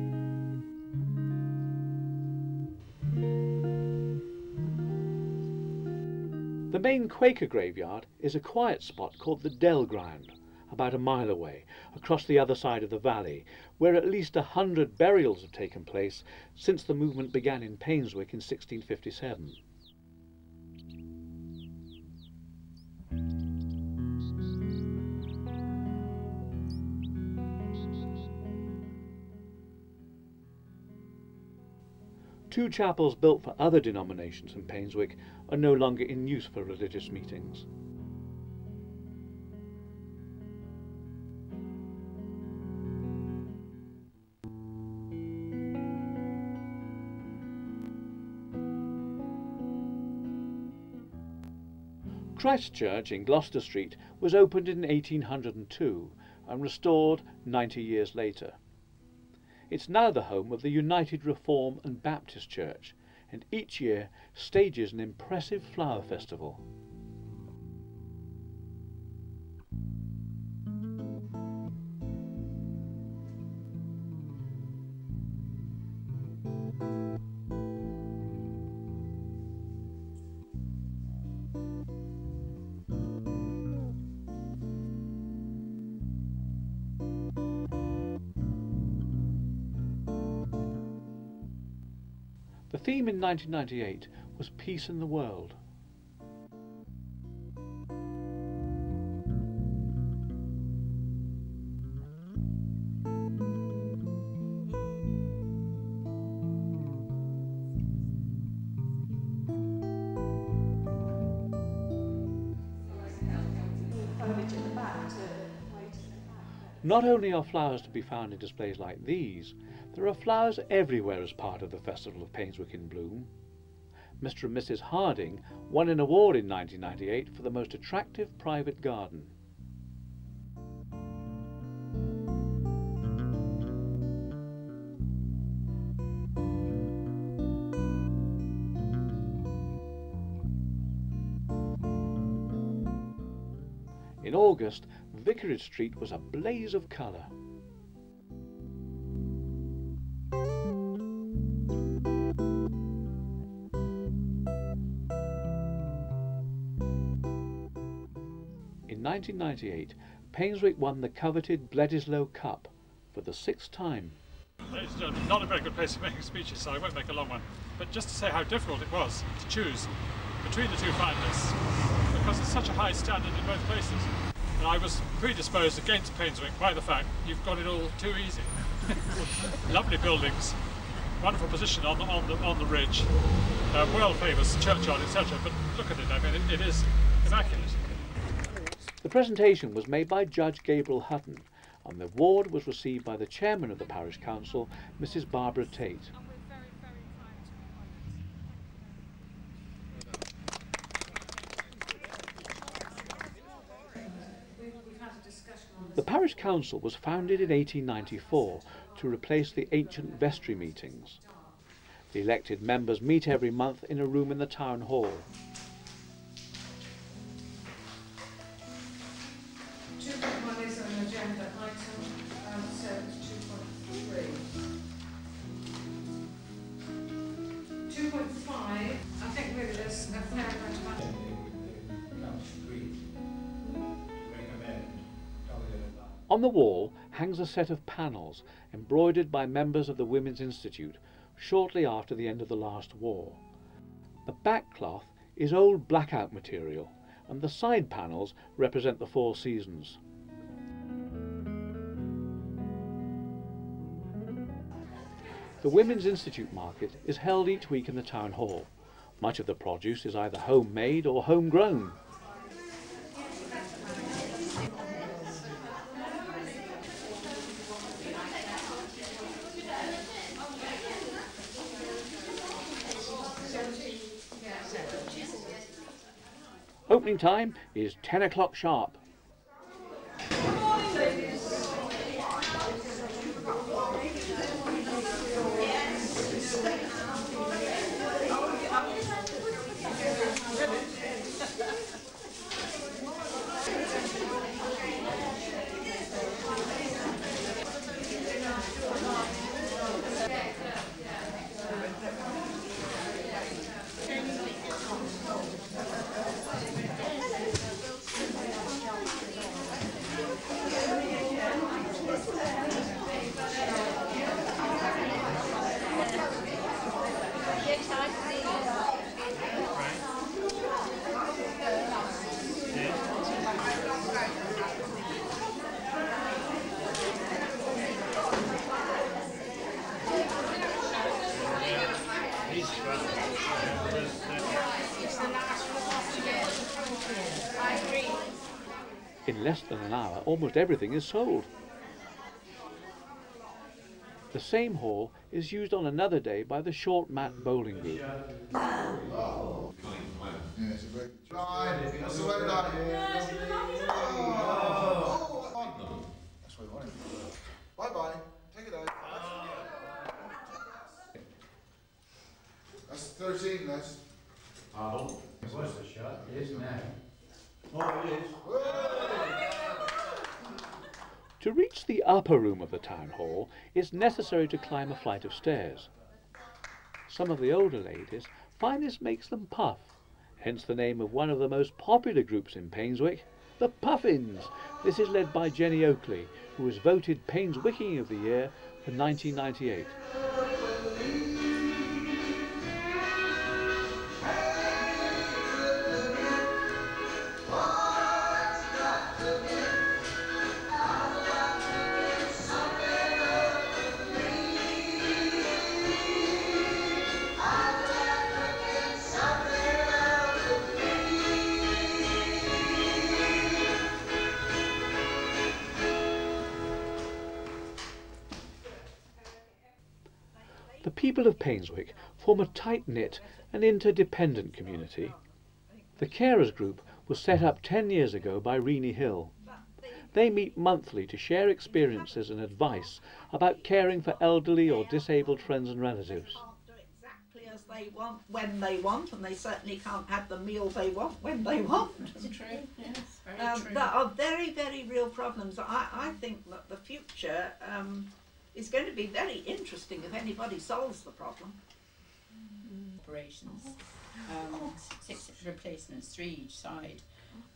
The main Quaker graveyard is a quiet spot called the Dell Ground, about a mile away, across the other side of the valley, where at least 100 burials have taken place since the movement began in Painswick in 1657. Two chapels built for other denominations in Painswick are no longer in use for religious meetings. Christ Church in Gloucester Street was opened in 1802 and restored 90 years later. It's now the home of the United Reform and Baptist Church, and each year stages an impressive flower festival. The theme in 1998 was Peace in the World. Not only are flowers to be found in displays like these, there are flowers everywhere as part of the Festival of Painswick in Bloom. Mr. and Mrs. Harding won an award in 1998 for the most attractive private garden. In August, Vicarage Street was a blaze of colour. In 1998, Painswick won the coveted Bledisloe Cup for the 6th time. Ladies and gentlemen, not a very good place for making speeches, so I won't make a long one. But just to say how difficult it was to choose between the two finalists, because it's such a high standard in both places. And I was predisposed against Painswick by the fact you've got it all too easy. Lovely buildings, wonderful position on the ridge, world famous churchyard, etc. But look at it, I mean, it is immaculate. The presentation was made by Judge Gabriel Hutton, and the award was received by the chairman of the parish council, Mrs. Barbara Tate. The parish council was founded in 1894 to replace the ancient vestry meetings. The elected members meet every month in a room in the town hall. 2.1 is an agenda item, so it's 2.3. 2.5, I think really there's a fair amount of On the wall hangs a set of panels embroidered by members of the Women's Institute, shortly after the end of the last war. The back cloth is old blackout material, and the side panels represent the 4 seasons. The Women's Institute market is held each week in the town hall. Much of the produce is either homemade or homegrown. Opening time is 10 o'clock sharp. In less than an hour, almost everything is sold. The same hall is used on another day by the short mat bowling group. Bye-bye. Take it out. That's 13, Les. Pardon? It was a shot. It is now. Oh, it is. To reach the upper room of the town hall, it's necessary to climb a flight of stairs. Some of the older ladies find this makes them puff, hence the name of one of the most popular groups in Painswick, the Puffins. This is led by Jenny Oakley, who was voted Painswicking of the Year for 1998. The people of Painswick form a tight-knit and interdependent community. The Carers Group was set up 10 years ago by Reenie Hill. They meet monthly to share experiences and advice about caring for elderly or disabled friends and relatives. Exactly as they want, when they want, and they certainly can't have the meal they want when they want. It's true, yes, very true. There are very, very real problems. I think that the future is going to be very interesting if anybody solves the problem. Operations, 6 replacements, 3 each side,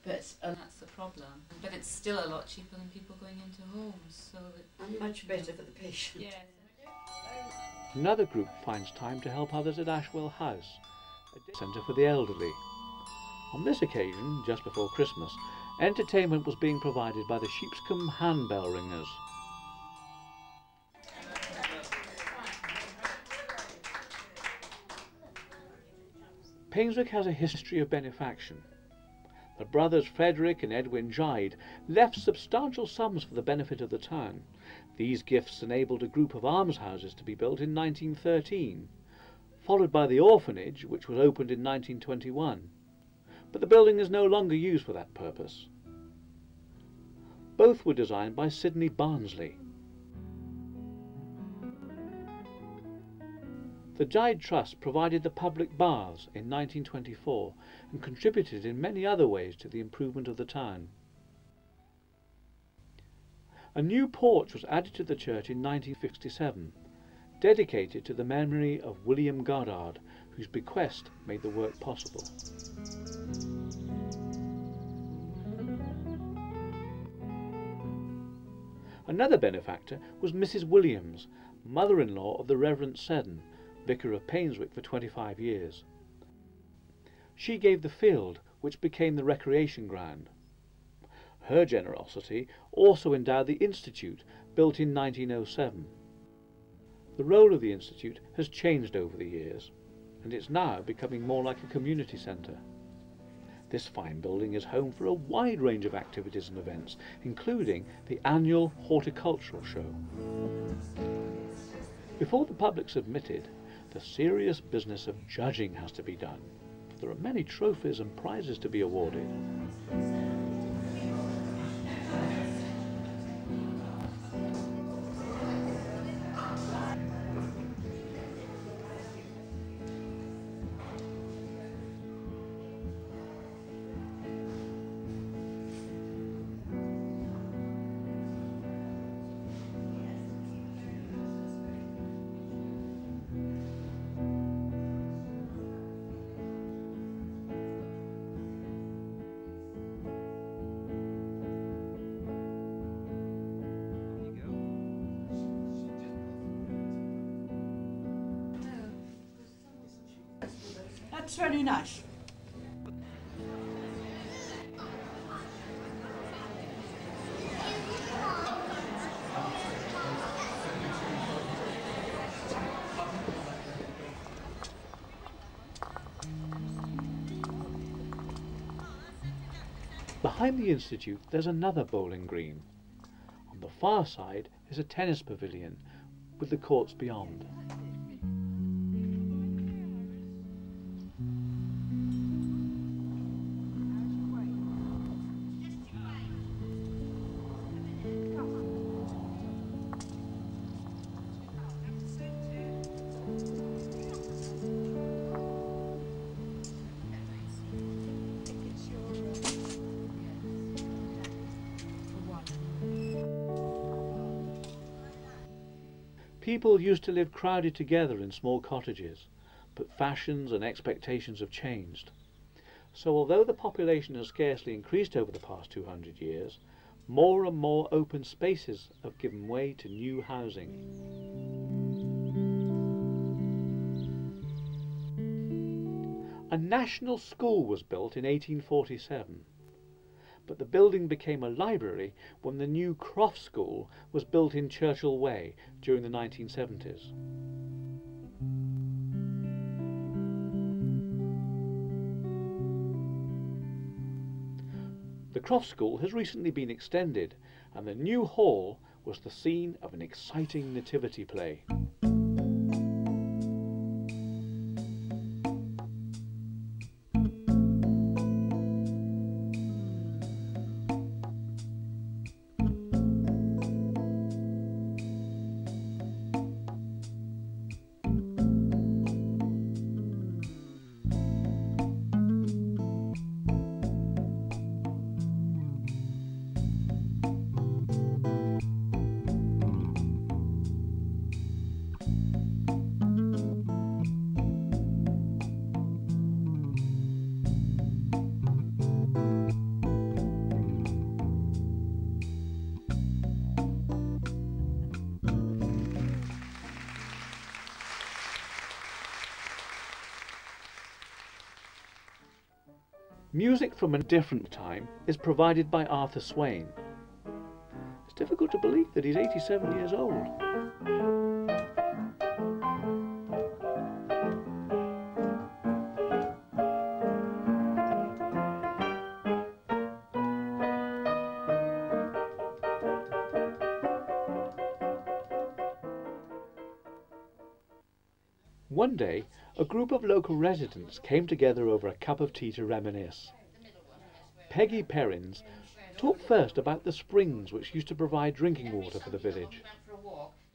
but that's the problem. But it's still a lot cheaper than people going into homes, so and much better for the patient. Yeah. Another group finds time to help others at Ashwell House, a day centre for the elderly. On this occasion, just before Christmas, entertainment was being provided by the Sheepscombe handbell ringers. Painswick has a history of benefaction. The brothers Frederick and Edwin Gide left substantial sums for the benefit of the town. These gifts enabled a group of almshouses to be built in 1913, followed by the orphanage, which was opened in 1921. But the building is no longer used for that purpose. Both were designed by Sidney Barnsley. The Gide Trust provided the public baths in 1924 and contributed in many other ways to the improvement of the town. A new porch was added to the church in 1967, dedicated to the memory of William Goddard, whose bequest made the work possible. Another benefactor was Mrs. Williams, mother-in-law of the Reverend Seddon, vicar of Painswick for 25 years. She gave the field, which became the recreation ground. Her generosity also endowed the Institute, built in 1907. The role of the Institute has changed over the years, and it's now becoming more like a community centre. This fine building is home for a wide range of activities and events, including the annual horticultural show. Before the public's admitted, the serious business of judging has to be done. There are many trophies and prizes to be awarded. That's very nice. Behind the Institute there's another bowling green. On the far side is a tennis pavilion with the courts beyond. People used to live crowded together in small cottages, but fashions and expectations have changed. So although the population has scarcely increased over the past 200 years, more and more open spaces have given way to new housing. A national school was built in 1847. But the building became a library when the new Croft School was built in Churchill Way during the 1970s. The Croft School has recently been extended, and the new hall was the scene of an exciting nativity play. Music from a different time is provided by Arthur Swain. It's difficult to believe that he's 87 years old. One day, a group of local residents came together over a cup of tea to reminisce. Peggy Perrins talked first about the springs which used to provide drinking water for the village.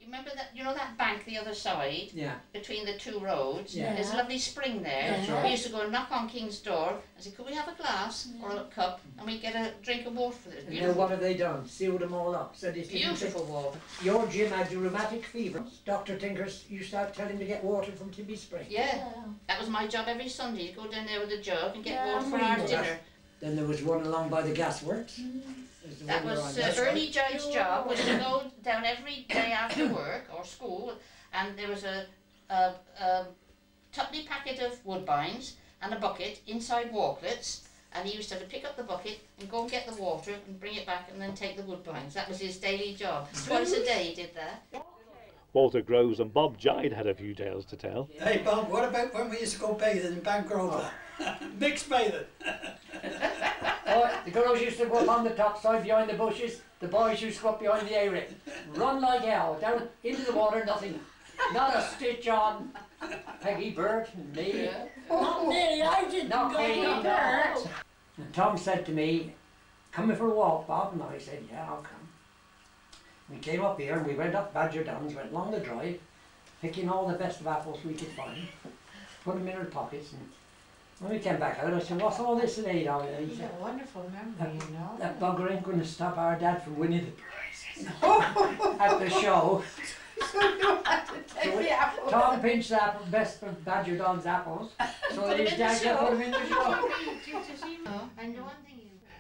Remember that, you know that bank the other side? Yeah. Between the two roads? Yeah. There's a lovely spring there. That's right. We used to go and knock on King's door and say, could we have a glass or a cup? And we'd get a drink of water for it. And now what have they done? Sealed them all up. Said it's Beautiful water. Your Jim had rheumatic fever. Dr. Tinkers used to tell him to get water from Tibby Spring. Yeah. That was my job every Sunday, to go down there with a jug and get water for our dinner. Then there was one along by the gasworks. That was Ernie Gide's job, was to go down every day after work or school, and there was a a tuppenny packet of woodbines and a bucket inside walklets, and he used to have to pick up the bucket and go and get the water and bring it back and then take the woodbines. That was his daily job. Twice a day he did that. Walter Groves and Bob Gide had a few tales to tell. Hey Bob, what about when we used to go bathing in Bangrove? Mixed bathing. Oh, the girls used to go up on the top side behind the bushes, the boys used to go up behind the area. Run like hell, down into the water, nothing. Not a stitch on. Peggy, Bert, and me. Yeah. Not me, I didn't Not go me, to Bert. And Tom said to me, "Coming for a walk, Bob?" And I said, "Yeah, I'll come." We came up here and we went up Badger Downs, went along the drive, picking all the best of apples we could find, put them in our pockets, and when we came back out, I said, "What's all this today, darling?" And he said, a wonderful memory, you know. "That bugger ain't going to stop our dad from winning the prizes at the show." So you had to take the apples. Tom pinched the apple, best of Badger Dog's apples, so that his dad could put them in the show.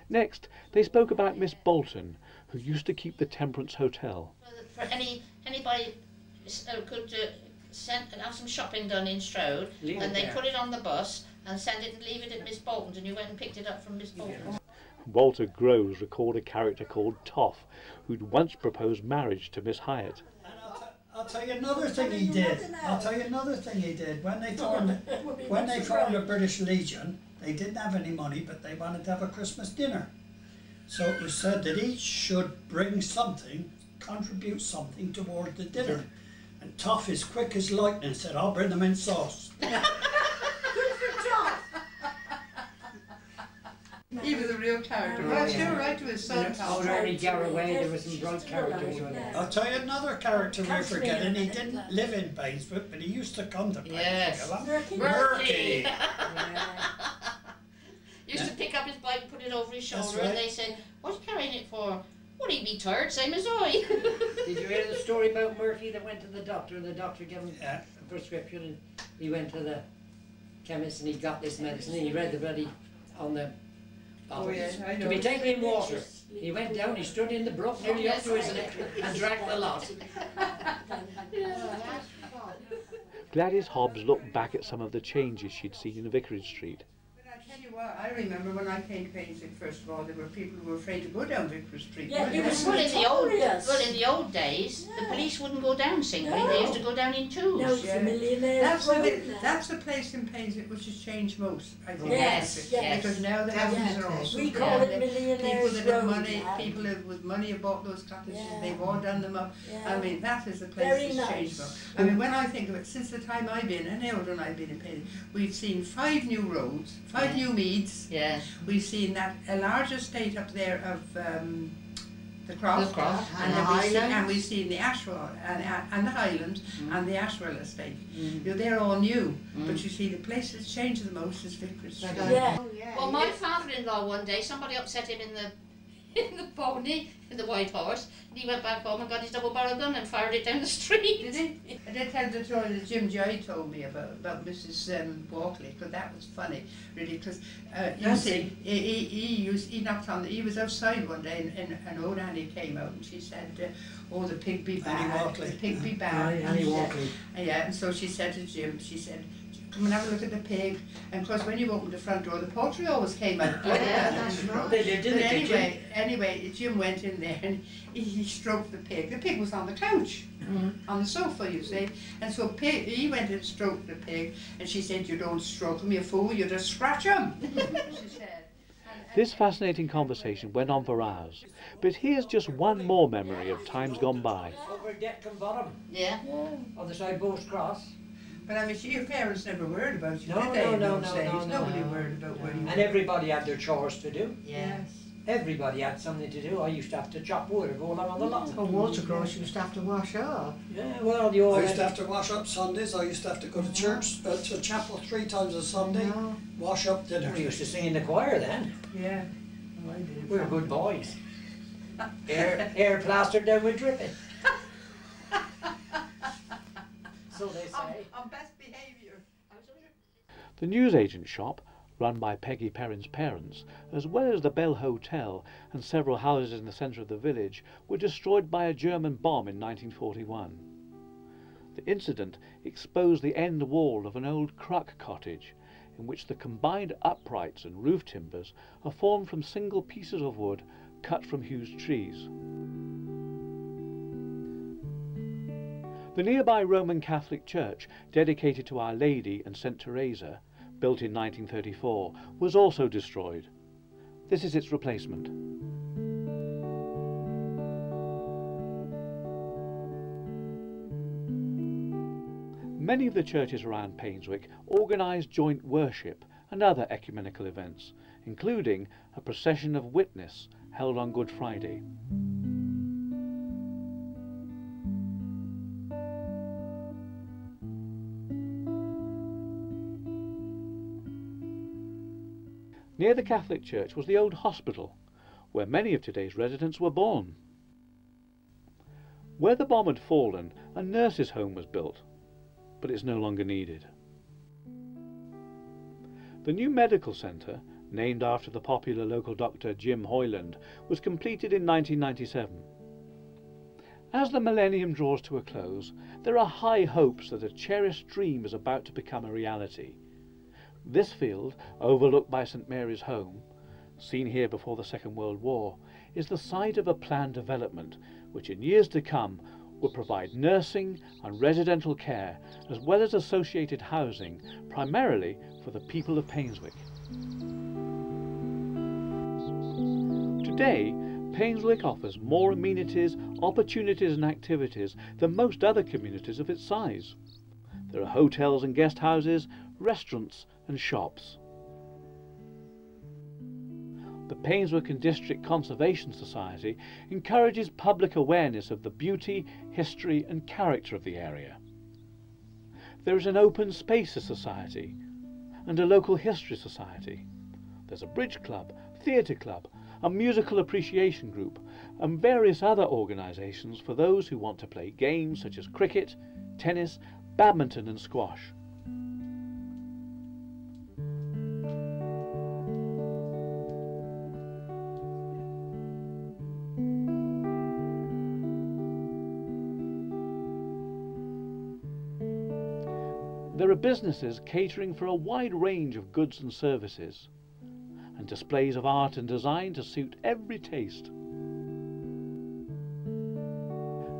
Next, they spoke about Miss Bolton, who used to keep the Temperance Hotel. For anybody could have some shopping done in Stroud, and they put it on the bus and leave it at Miss Bolton's, and you went and picked it up from Miss Bolton's. Walter Groves recalled a character called Toff, who'd once proposed marriage to Miss Hyatt. I'll tell you another thing he did. When they formed the British Legion, they didn't have any money, but they wanted to have a Christmas dinner. So it was said that each should bring something, contribute something toward the dinner. And Toff, as quick as lightning, said, "I'll bring them in sauce." He was a real character. Oh, Well, yeah. sure, right to his son. Already Garraway, there were some bright characters on there. I'll tell you another character we're forgetting. He didn't live in Painswick, but he used to come to Painswick. Yes. Murky. Used to pick up his bike and put it over his shoulder, That's right. and they said, "What are you carrying it for?" "Would he be tired, same as I?" Did you hear the story about Murphy that went to the doctor, and the doctor gave him a prescription, and he went to the chemist and he got this medicine, and he read the bloody on the bottle. Oh, yeah, I To know. be taken in water. He went down, he stood in the brook nearly up to his neck and drank the lot. Gladys Hobbs looked back at some of the changes she'd seen in Vicarage Street. I tell you what, I remember when I came to Painswick, first of all, there were people who were afraid to go down Vicarage Street. Yeah, weren't it they? was in the old days, the police wouldn't go down singly, they used to go down in twos. No, Yeah. That's the place in Painswick which has changed most, I think. Yes, yes. Because now the houses are all so We call it bad. Millionaires People that have Road, money, yeah. people with money have bought those cottages, they've all done them up. Yeah. I mean, that is the place Very that's changed nice. most. I mean, when I think of it, since the time I've been, and how old I've been in Painswick, we've seen 5 new roads, 5 new meads. Yeah. We've seen a large estate up there of the Cross, And the and we've seen the Ashwell and the Highlands and the Ashwell estate. You know, they're all new, but you see the place that's changed the most is Vicarage Street. Well, my father-in-law one day, somebody upset him in the pony, in the White Horse, and he went back home and got his double-barrel gun and fired it down the street. Did he? I did tell the story that Jim Joy told me about Mrs. Walkley, because that was funny, really, because you see, he knocked on, he was outside one day and old Annie came out and she said, "Oh, the pig be bad, the pig be bad." Annie Walkley. Yeah, and so she said to Jim, she said, "Come and have a look at the pig." And of course, when you opened the front door, the poultry always came out. That's right. They did, didn't they, Anyway, Jim went in there and he stroked the pig. The pig was on the couch, on the sofa, you see. And so he went and stroked the pig, and she said, "You don't stroke him, you fool, you just scratch him." She said. This fascinating conversation went on for hours, but here's just one more memory of times gone by. Over Deccan Bottom. Yeah. Other side Boast Cross. But I mean, your parents never worried about you, No, did they? no, in no, those no, days? no, no. Nobody worried about where you And were. everybody had their chores to do. Yes. Everybody had something to do. I used to have to chop wood or go along on the lot. Oh, Walter Gross used to have to wash up. Yeah, well, you all I used to have to wash up Sundays. I used to have to go to church, to chapel 3 times a Sunday, wash up dinner. We used to sing in the choir then. Yeah. Oh, I did. We were good boys. Air plastered down with dripping. So they say. On best behaviour. The newsagent shop, run by Peggy Perrin's parents, as well as the Bell Hotel and several houses in the centre of the village, were destroyed by a German bomb in 1941. The incident exposed the end wall of an old Cruck cottage, in which the combined uprights and roof timbers are formed from single pieces of wood cut from huge trees. The nearby Roman Catholic church, dedicated to Our Lady and St. Teresa, built in 1934, was also destroyed. This is its replacement. Many of the churches around Painswick organise joint worship and other ecumenical events, including a procession of witness held on Good Friday. Near the Catholic church was the old hospital, where many of today's residents were born. Where the bomb had fallen, a nurses' home was built, but it's no longer needed. The new medical centre, named after the popular local doctor Jim Hoyland, was completed in 1997. As the Millennium draws to a close, there are high hopes that a cherished dream is about to become a reality. This field, overlooked by St Mary's Home, seen here before the Second World War, is the site of a planned development which in years to come will provide nursing and residential care as well as associated housing, primarily for the people of Painswick. Today, Painswick offers more amenities, opportunities and activities than most other communities of its size. There are hotels and guest houses, restaurants and shops. The Painswick and District Conservation Society encourages public awareness of the beauty, history and character of the area. There is an Open Spaces Society and a Local History Society. There's a bridge club, theatre club, a musical appreciation group and various other organisations for those who want to play games such as cricket, tennis, badminton and squash. There are businesses catering for a wide range of goods and services, and displays of art and design to suit every taste.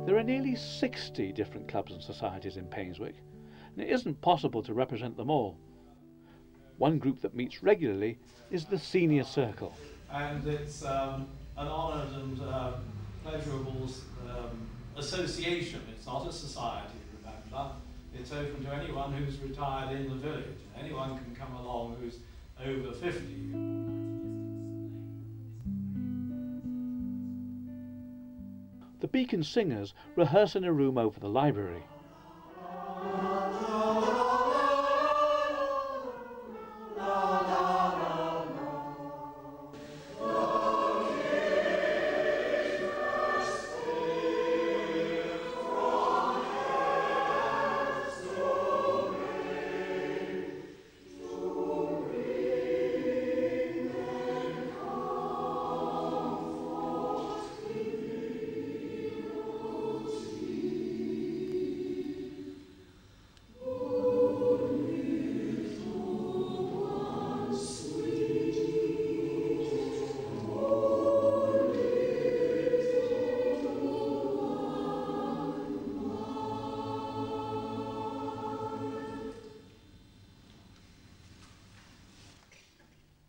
There are nearly 60 different clubs and societies in Painswick, and it isn't possible to represent them all. One group that meets regularly is the Senior Circle. And it's an honoured and pleasurable association. It's not a society, remember. It's open to anyone who's retired in the village. Anyone can come along who's over 50. The Beacon Singers rehearse in a room over the library.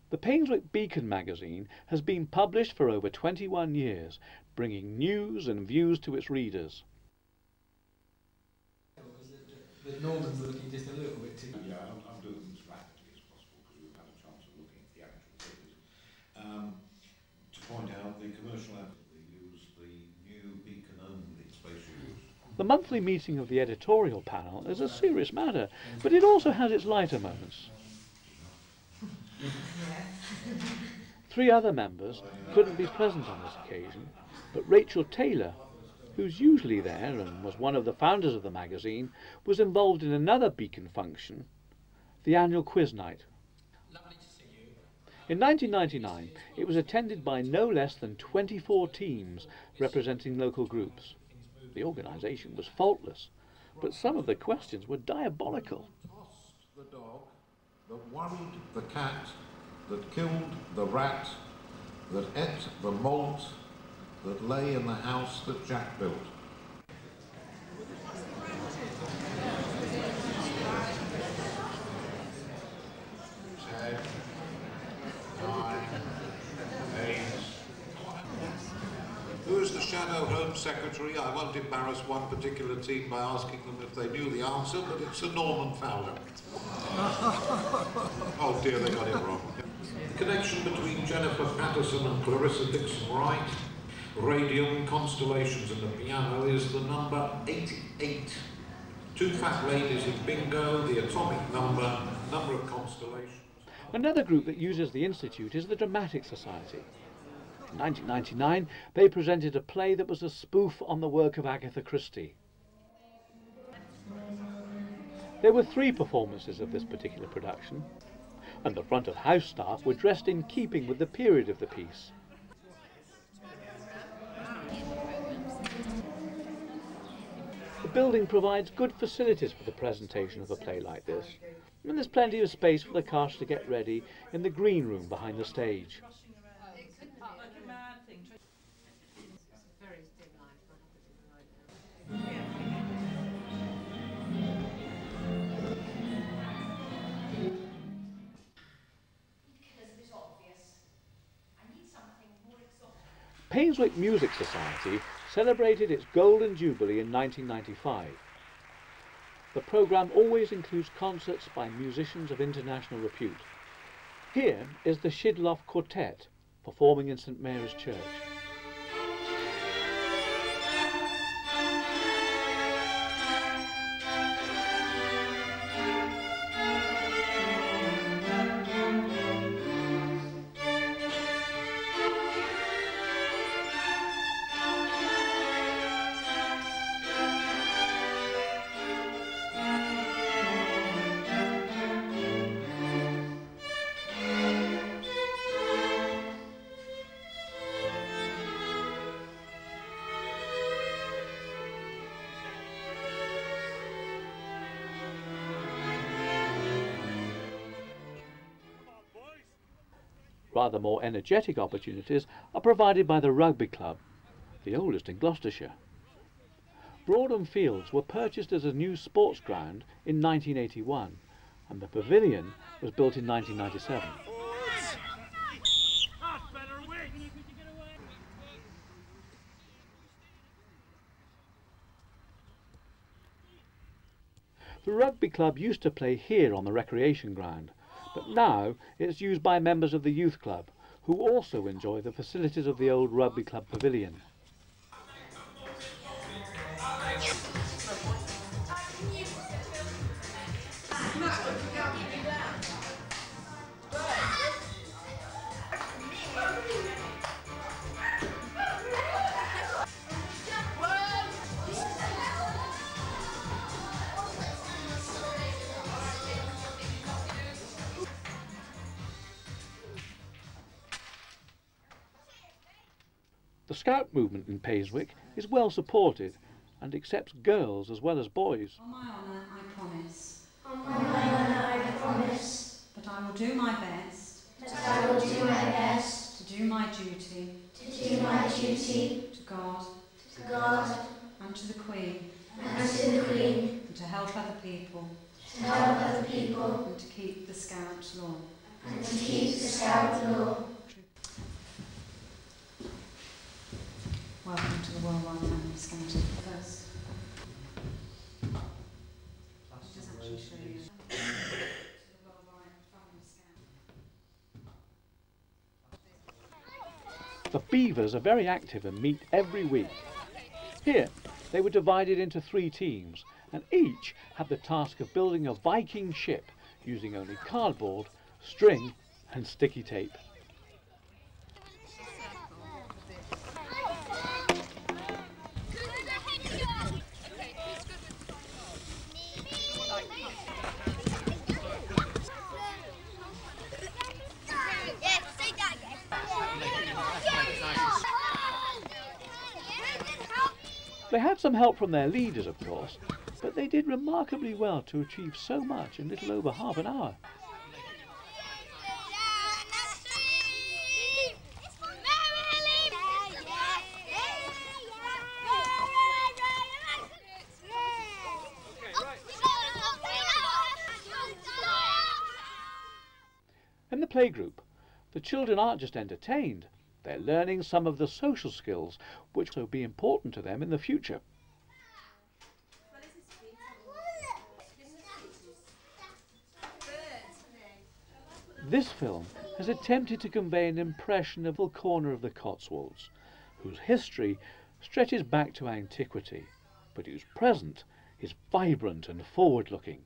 The Painswick Beacon magazine has been published for over 21 years, bringing news and views to its readers. But Norman's looking just a little bit too... Yeah, I'm doing them as rapidly as possible because we've had a chance of looking at the actual figures. To point out the commercial we use the new beacon-only spatial use. The monthly meeting of the editorial panel is a serious matter, but it also has its lighter moments. 3 other members couldn't be present on this occasion, but Rachel Taylor, who's usually there and was one of the founders of the magazine, was involved in another Beacon function, the annual quiz night. In 1999, it was attended by no less than 24 teams representing local groups. The organisation was faultless, but some of the questions were diabolical. The dog that worried the cat, that killed the rat, that ate the malt, that lay in the house that Jack built. Who is the Shadow Home Secretary? I won't embarrass one particular team by asking them if they knew the answer, but it's Sir Norman Fowler. Oh dear, they got it wrong. The connection between Jennifer Patterson and Clarissa Dixon Wright, radium, constellations and the piano is the number 88. Two fat ladies in bingo, the atomic number, number of constellations. Another group that uses the Institute is the Dramatic Society. In 1999, they presented a play that was a spoof on the work of Agatha Christie. There were 3 performances of this particular production, and the front of house staff were dressed in keeping with the period of the piece. The building provides good facilities for the presentation of a play like this, and there's plenty of space for the cast to get ready in the green room behind the stage. Painswick Music Society celebrated its Golden Jubilee in 1995. The programme always includes concerts by musicians of international repute. Here is the Shidloff Quartet performing in St Mary's Church. Rather more energetic opportunities are provided by the Rugby Club, the oldest in Gloucestershire. Broadham Fields were purchased as a new sports ground in 1981, and the pavilion was built in 1997. The Rugby Club used to play here on the recreation ground, but now it's used by members of the youth club, who also enjoy the facilities of the old Rugby Club pavilion. The Scout movement in Painswick is well supported and accepts girls as well as boys. On my honour, I promise. On my honour, I promise. That I will do my best. That I will do my best. To do my duty. To do my duty. To God. To God. And to the Queen. And to the Queen. And to help other people. To help other people. And to keep the Scout law. And to keep the Scout law. Welcome to the Worldwide Family Scouting first. Just actually show you the Worldwide Family Scout. The Beavers are very active and meet every week. Here, they were divided into 3 teams, and each had the task of building a Viking ship using only cardboard, string and sticky tape. They had some help from their leaders, of course, but they did remarkably well to achieve so much in little over half an hour. In the playgroup, the children aren't just entertained, they're learning some of the social skills which will be important to them in the future. This film has attempted to convey an impression of the corner of the Cotswolds, whose history stretches back to antiquity, but whose present is vibrant and forward-looking.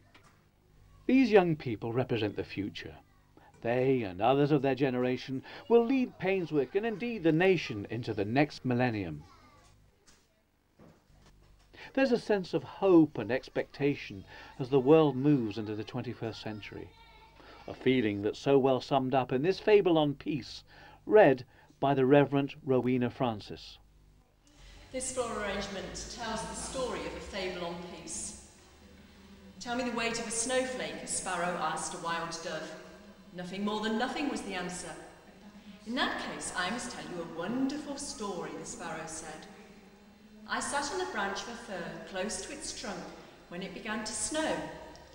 These young people represent the future. They and others of their generation will lead Painswick and indeed the nation into the next millennium. There's a sense of hope and expectation as the world moves into the 21st century. A feeling that's so well summed up in this fable on peace, read by the Reverend Rowena Francis. This floral arrangement tells the story of a fable on peace. Tell me the weight of a snowflake, a sparrow asked a wild dove. Nothing more than nothing was the answer. In that case, I must tell you a wonderful story, the sparrow said. I sat on a branch of a fir, close to its trunk, when it began to snow.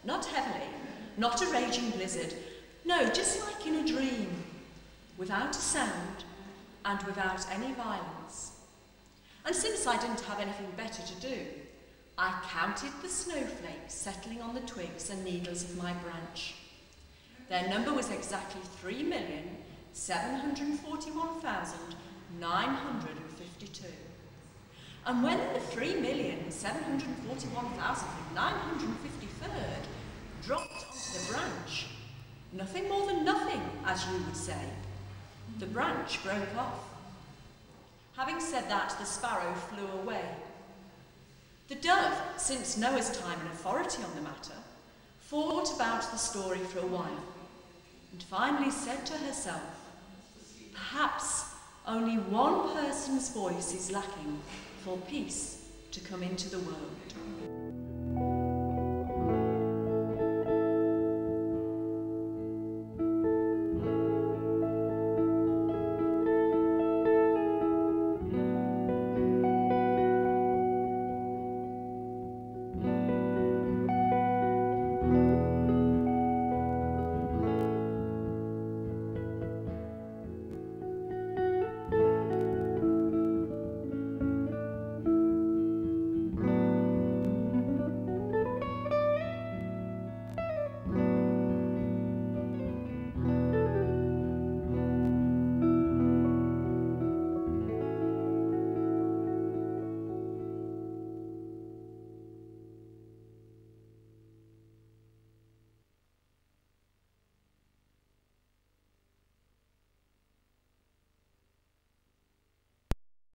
Not heavily, not a raging blizzard, no, just like in a dream, without a sound and without any violence. And since I didn't have anything better to do, I counted the snowflakes settling on the twigs and needles of my branch. Their number was exactly 3,741,952. And when the 3,741,953rd dropped onto the branch, nothing more than nothing, as you would say, the branch broke off. Having said that, the sparrow flew away. The dove, since Noah's time an authority on the matter, thought about the story for a while, and finally said to herself, perhaps only one person's voice is lacking for peace to come into the world.